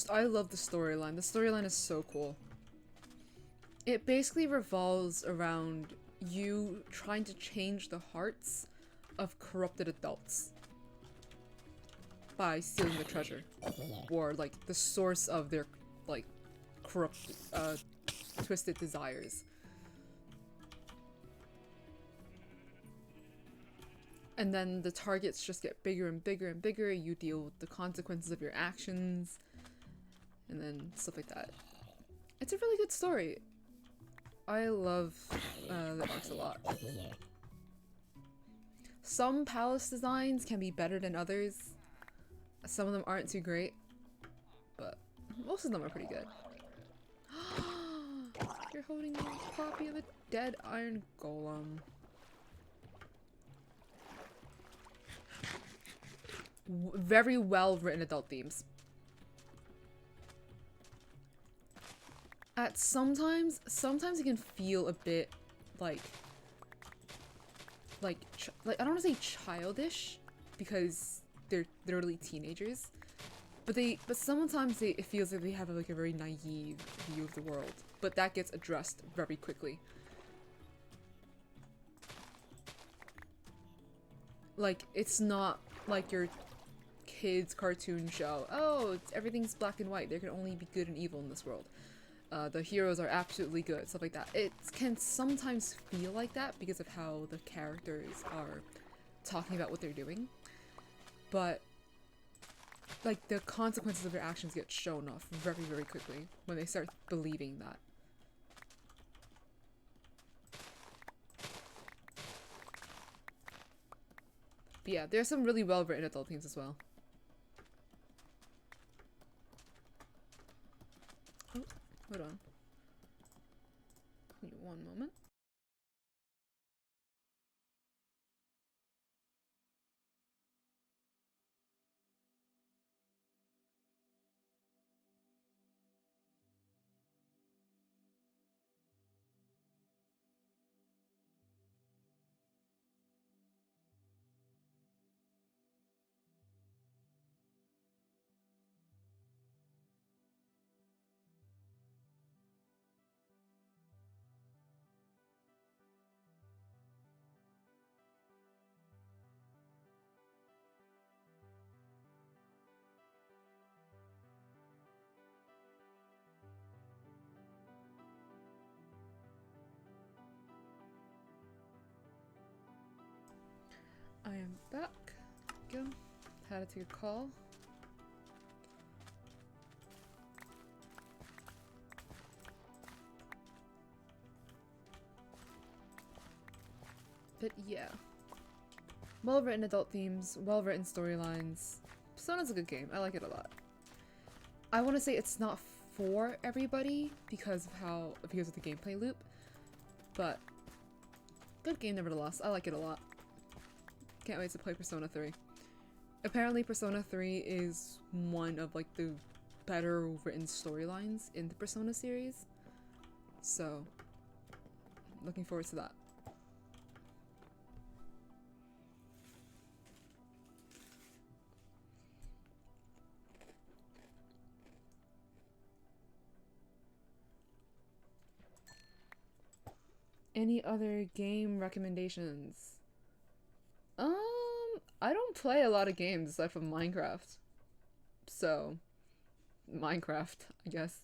Speaker 1: I love the storyline. The storyline is so cool. It basically revolves around you trying to change the hearts of corrupted adults by stealing the treasure. Or, like, the source of their, like, corrupt, twisted desires. And then the targets just get bigger and bigger and bigger. You deal with the consequences of your actions. And then stuff like that. It's a really good story. I love the arcs a lot. Some palace designs can be better than others. Some of them aren't too great. But most of them are pretty good. You're holding a copy of a dead iron golem. Very well written adult themes. At sometimes it can feel a bit like I don't want to say childish because they're literally teenagers, but sometimes it feels like they have like a very naive view of the world, but that gets addressed very quickly. Like, it's not like your kids cartoon show, oh, everything's black and white, there can only be good and evil in this world. The heroes are absolutely good, stuff like that. It can sometimes feel like that because of how the characters are talking about what they're doing. But like the consequences of their actions get shown off very, very quickly when they start believing that. But yeah, there's some really well-written adult themes as well. Oh, hold on. Give me one moment. I am back. Go. Had to take a call. But yeah. Well-written adult themes, well-written storylines. Persona's a good game. I like it a lot. I want to say it's not for everybody because of the gameplay loop, but good game nevertheless. I like it a lot. Can't wait to play Persona 3. Apparently Persona 3 is one of like the better written storylines in the Persona series. So, looking forward to that. Any other game recommendations? I don't play a lot of games aside from Minecraft. So, Minecraft, I guess.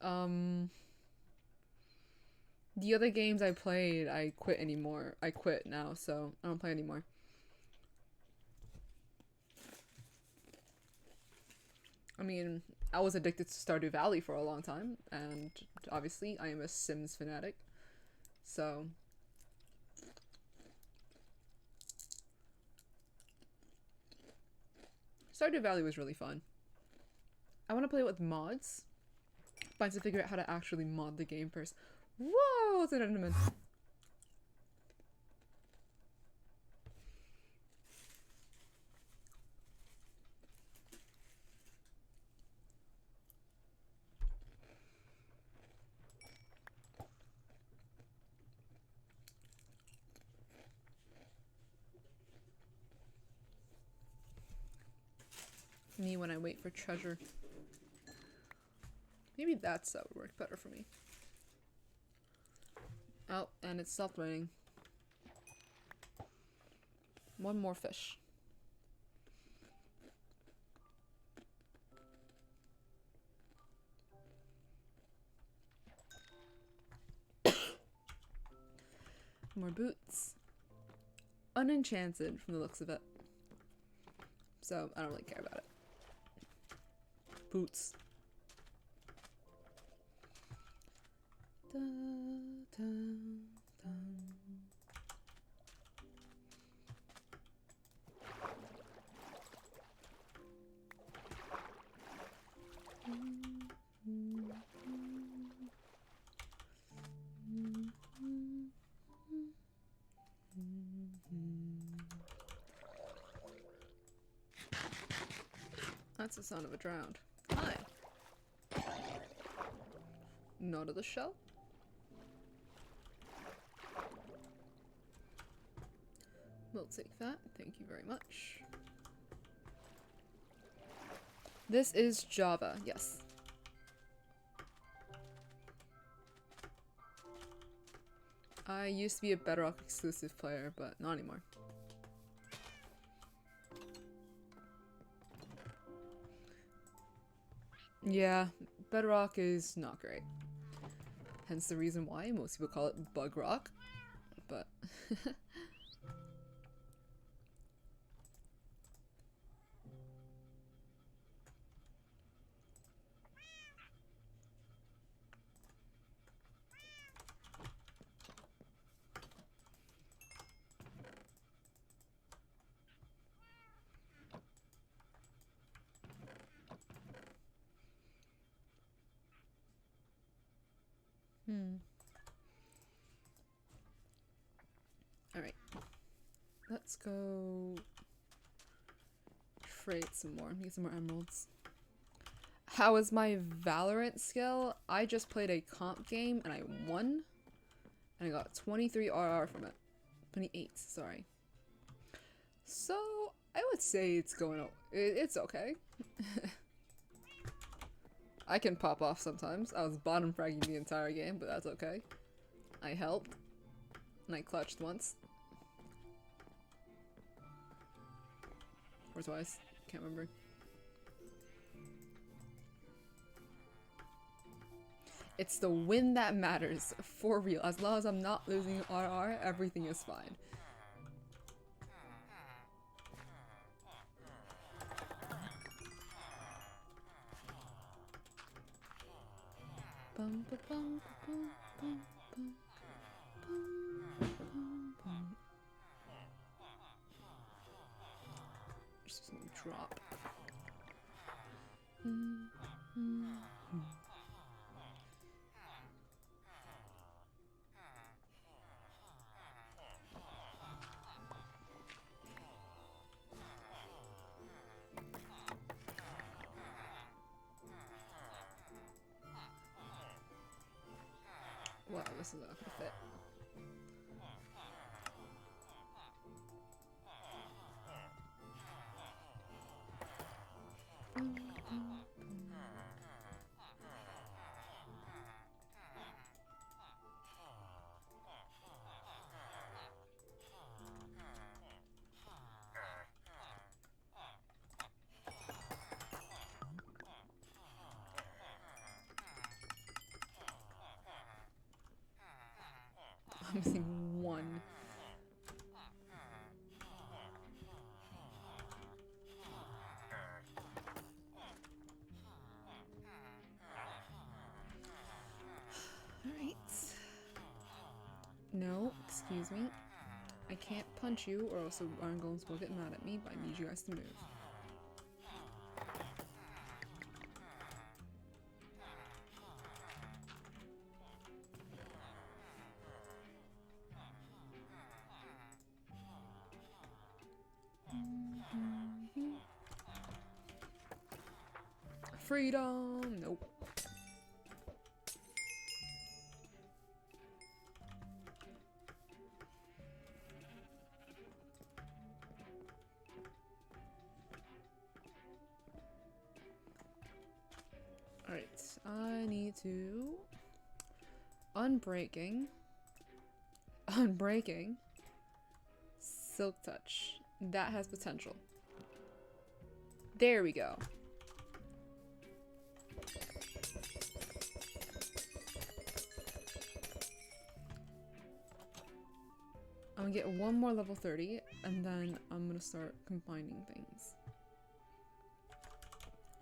Speaker 1: The other games I played, I quit anymore. I quit now, so I don't play anymore. I mean, I was addicted to Stardew Valley for a long time, and obviously I am a Sims fanatic. So, Stardew Valley was really fun. I want to play it with mods, but I have to figure out how to actually mod the game first. Whoa, it's an enderman. Me when I wait for treasure. Maybe that would work better for me. Oh, and it stopped raining. One more fish. More boots. Unenchanted from the looks of it. So, I don't really care about it. Boots. Da, da, da. That's the sound of a drowned. Hi. Not of the shell. We'll take that. Thank you very much. This is Java, yes. I used to be a Bedrock exclusive player, but not anymore. Yeah, bedrock is not great. Hence the reason why most people call it bug rock. But Alright. Let's go trade some more. Get some more emeralds. How is my Valorant skill? I just played a comp game and I won. And I got 23 RR from it. 28, sorry. So, I would say it's going it's okay. I can pop off sometimes. I was bottom fragging the entire game, but that's okay. I helped. And I clutched once. Or twice. Can't remember. It's the win that matters. For real. As long as I'm not losing RR, everything is fine. Bum, ba, bum, ba, bum, bum, bum, bum, bum, bum. Just gonna drop. Wow, this is not gonna fit. I'm missing one. Alright. No, excuse me. I can't punch you or else the iron golems will get mad at me, but I need you guys to move. Freedom! Nope. Alright, I need to... Unbreaking. Unbreaking. Silk Touch. That has potential. There we go. I'm gonna get one more level 30, and then I'm gonna start combining things.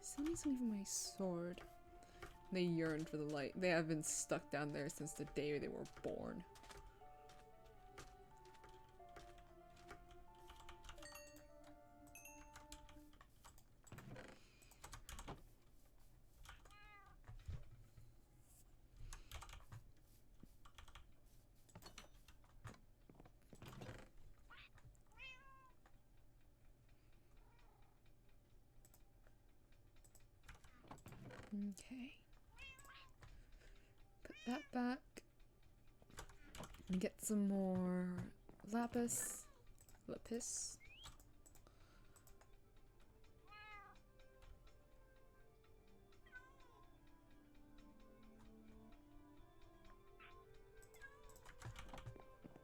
Speaker 1: Still need something for my sword. They yearn for the light. They have been stuck down there since the day they were born. Okay. Put that back. And get some more lapis. Lapis.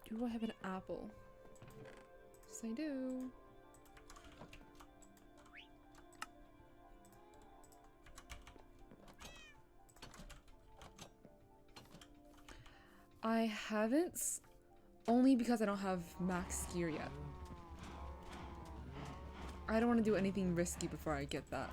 Speaker 1: Do I have an apple? Yes, I do. I haven't, only because I don't have max gear yet. I don't want to do anything risky before I get that.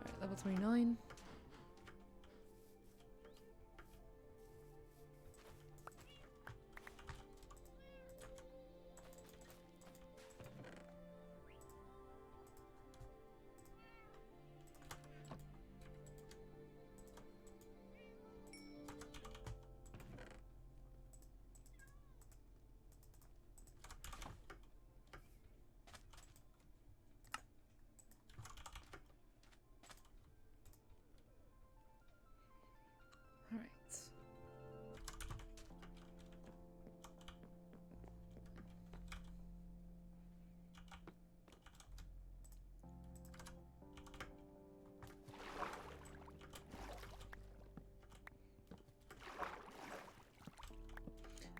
Speaker 1: Alright, level 29. Alright.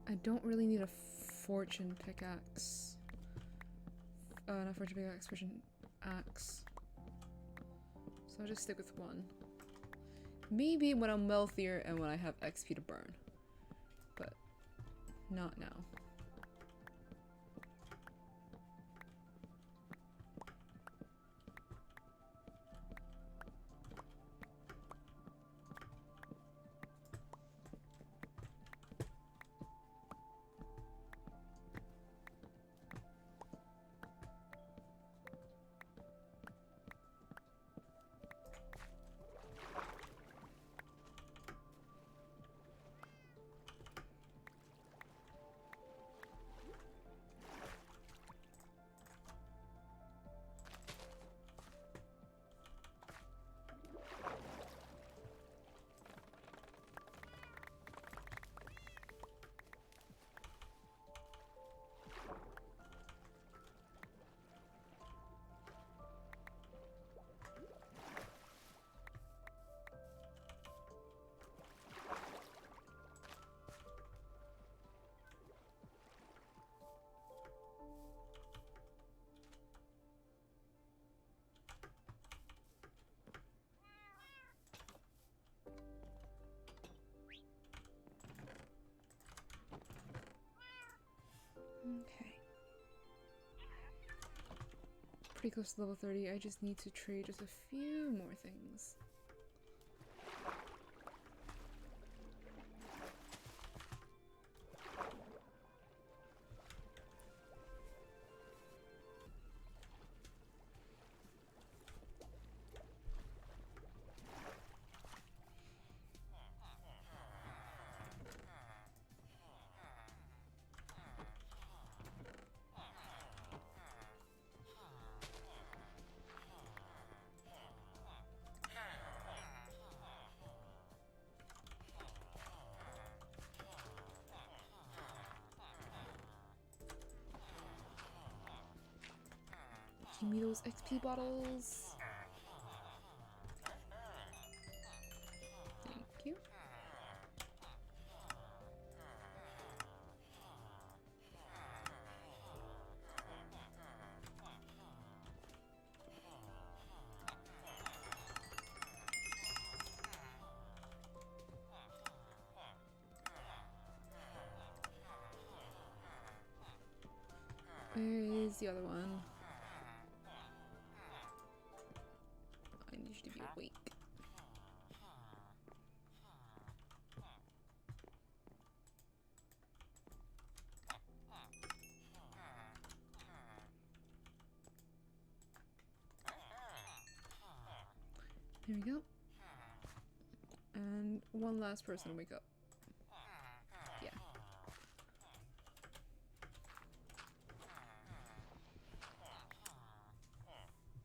Speaker 1: I don't really need a fortune pickaxe. Not fortune pickaxe, fortune axe. So I'll just stick with one. Maybe when I'm wealthier and when I have XP to burn. But not now. Okay. Pretty close to level 30. I just need to trade just a few more things. Give me those XP bottles. Thank you. Where is the other one? I need you to be awake. There we go. And one last person to wake up. Yeah.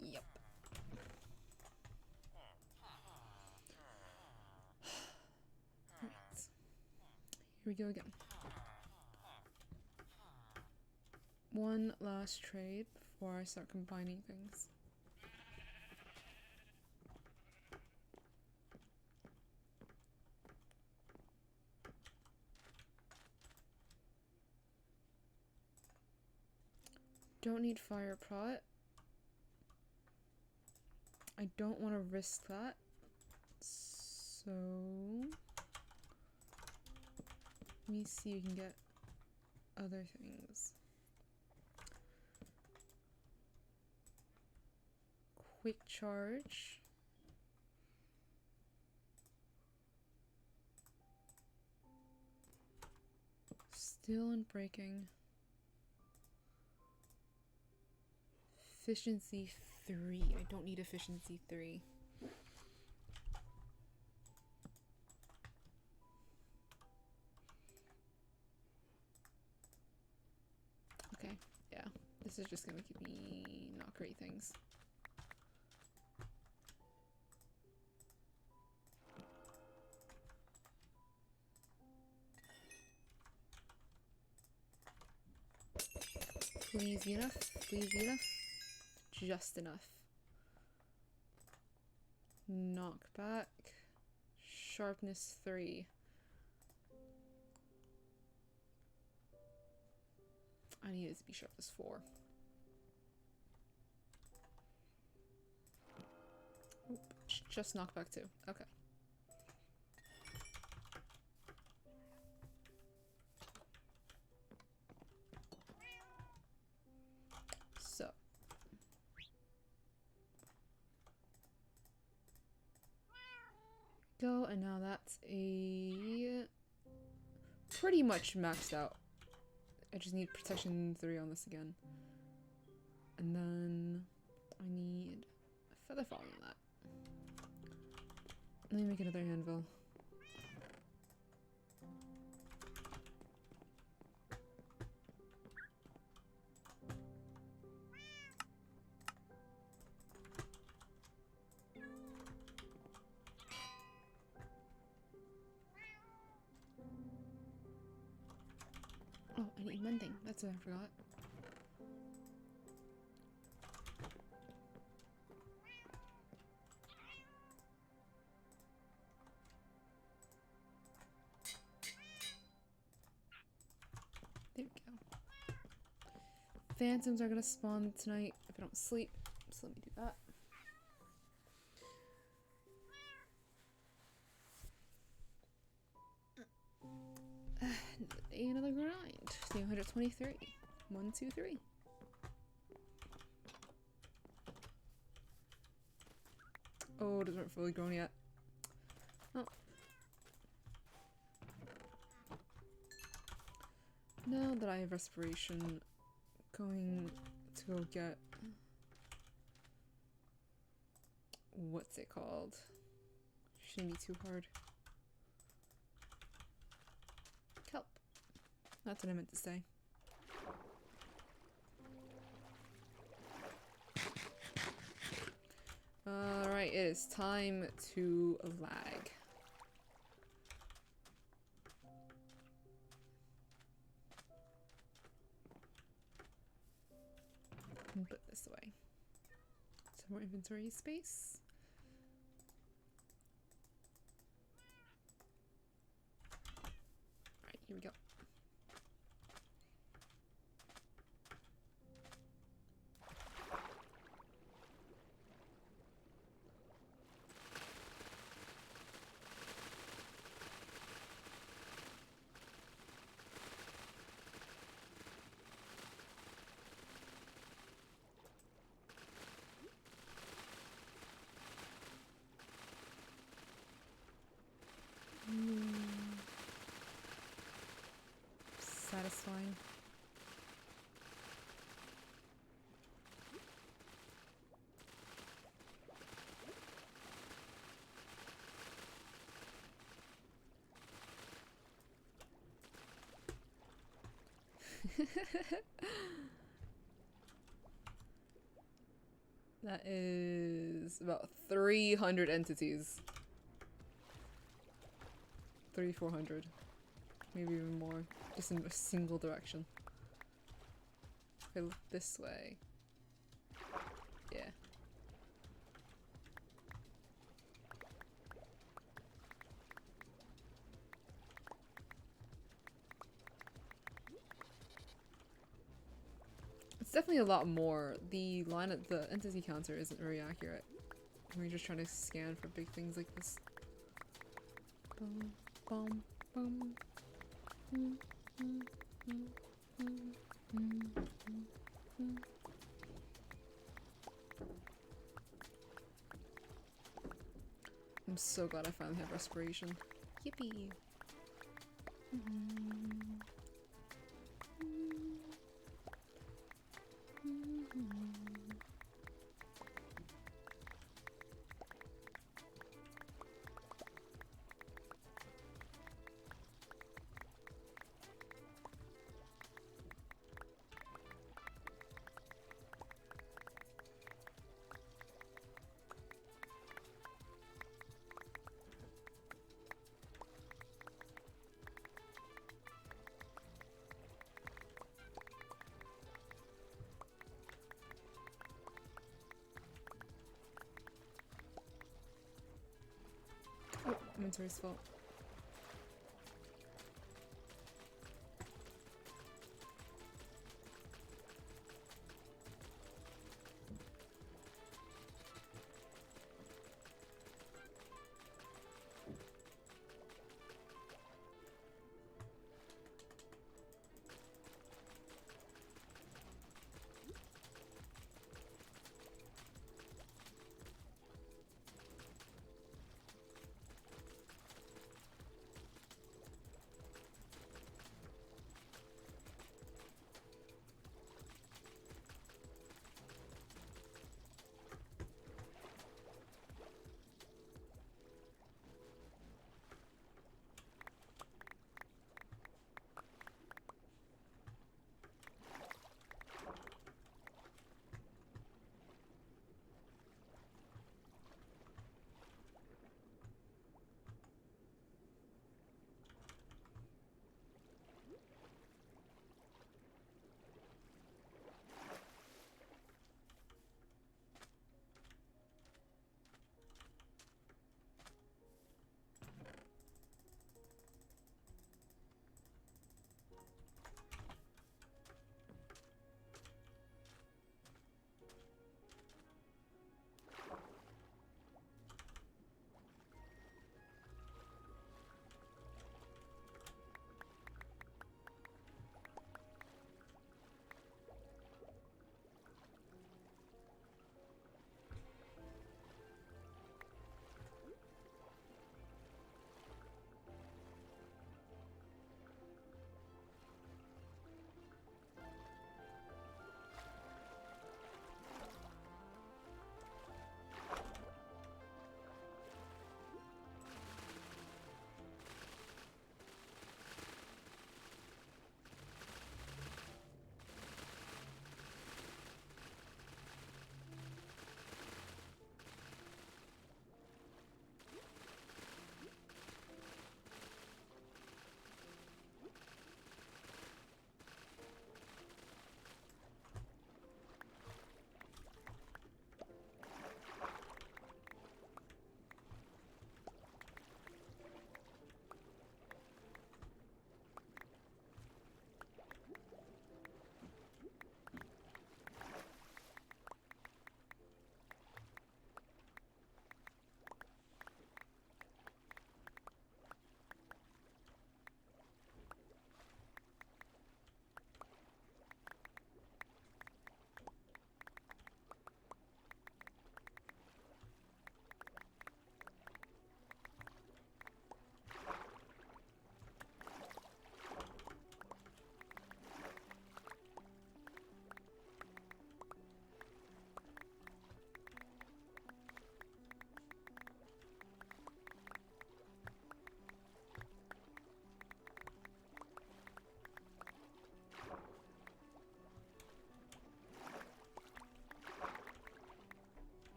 Speaker 1: Yep. Right. Here we go again. One last trade before I start combining things. Don't need fire pot. I don't want to risk that. So let me see if we can get other things. Quick charge. Still and breaking. Efficiency 3. I don't need efficiency 3. Okay, yeah. This is just gonna give me not great things. Please be enough. Please be enough. Just enough. Knockback. Sharpness 3. I need it to be sharpness 4. Oop, just knockback 2. Okay. So. Go, and now that's a pretty much maxed out. I just need protection 3 on this again. And then I need a feather fall on that. Let me make another anvil. Oh, I need mending. That's what I forgot. There we go. Phantoms are gonna spawn tonight if I don't sleep, so let me do that. Another day, another grind. 223. 1, 2, 3. Oh, those aren't fully grown yet. Oh. Now that I have respiration, going to go get what's it called? Shouldn't be too hard. Kelp. That's what I meant to say. Alright, it is time to lag. And put this away. Some more inventory space. Alright, here we go. Satisfying. That is about 300 entities. 300-400. Maybe even more. Just in a single direction. Okay, look this way. It's definitely a lot more. The line at the entity counter isn't very accurate. We're just trying to scan for big things like this. Bum, bum, bum. I'm so glad I finally have respiration. Yippee! Oh, inventory's full.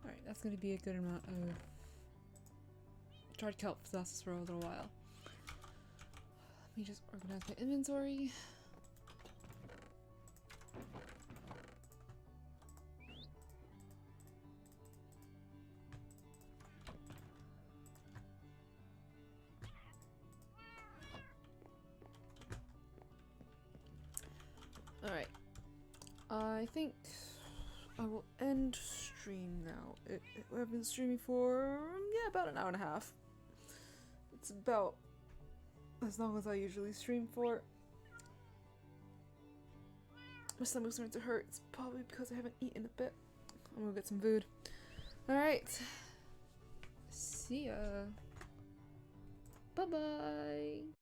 Speaker 1: Alright, that's gonna be a good amount of dried kelp to last us for a little while. me just organize my inventory. Alright. I think I will end stream now. I've been streaming for, yeah, about an hour and a half. It's about as long as I usually stream for. My stomach's starting to hurt. It's probably because I haven't eaten a bit. I'm gonna get some food. Alright. See ya. Bye-bye.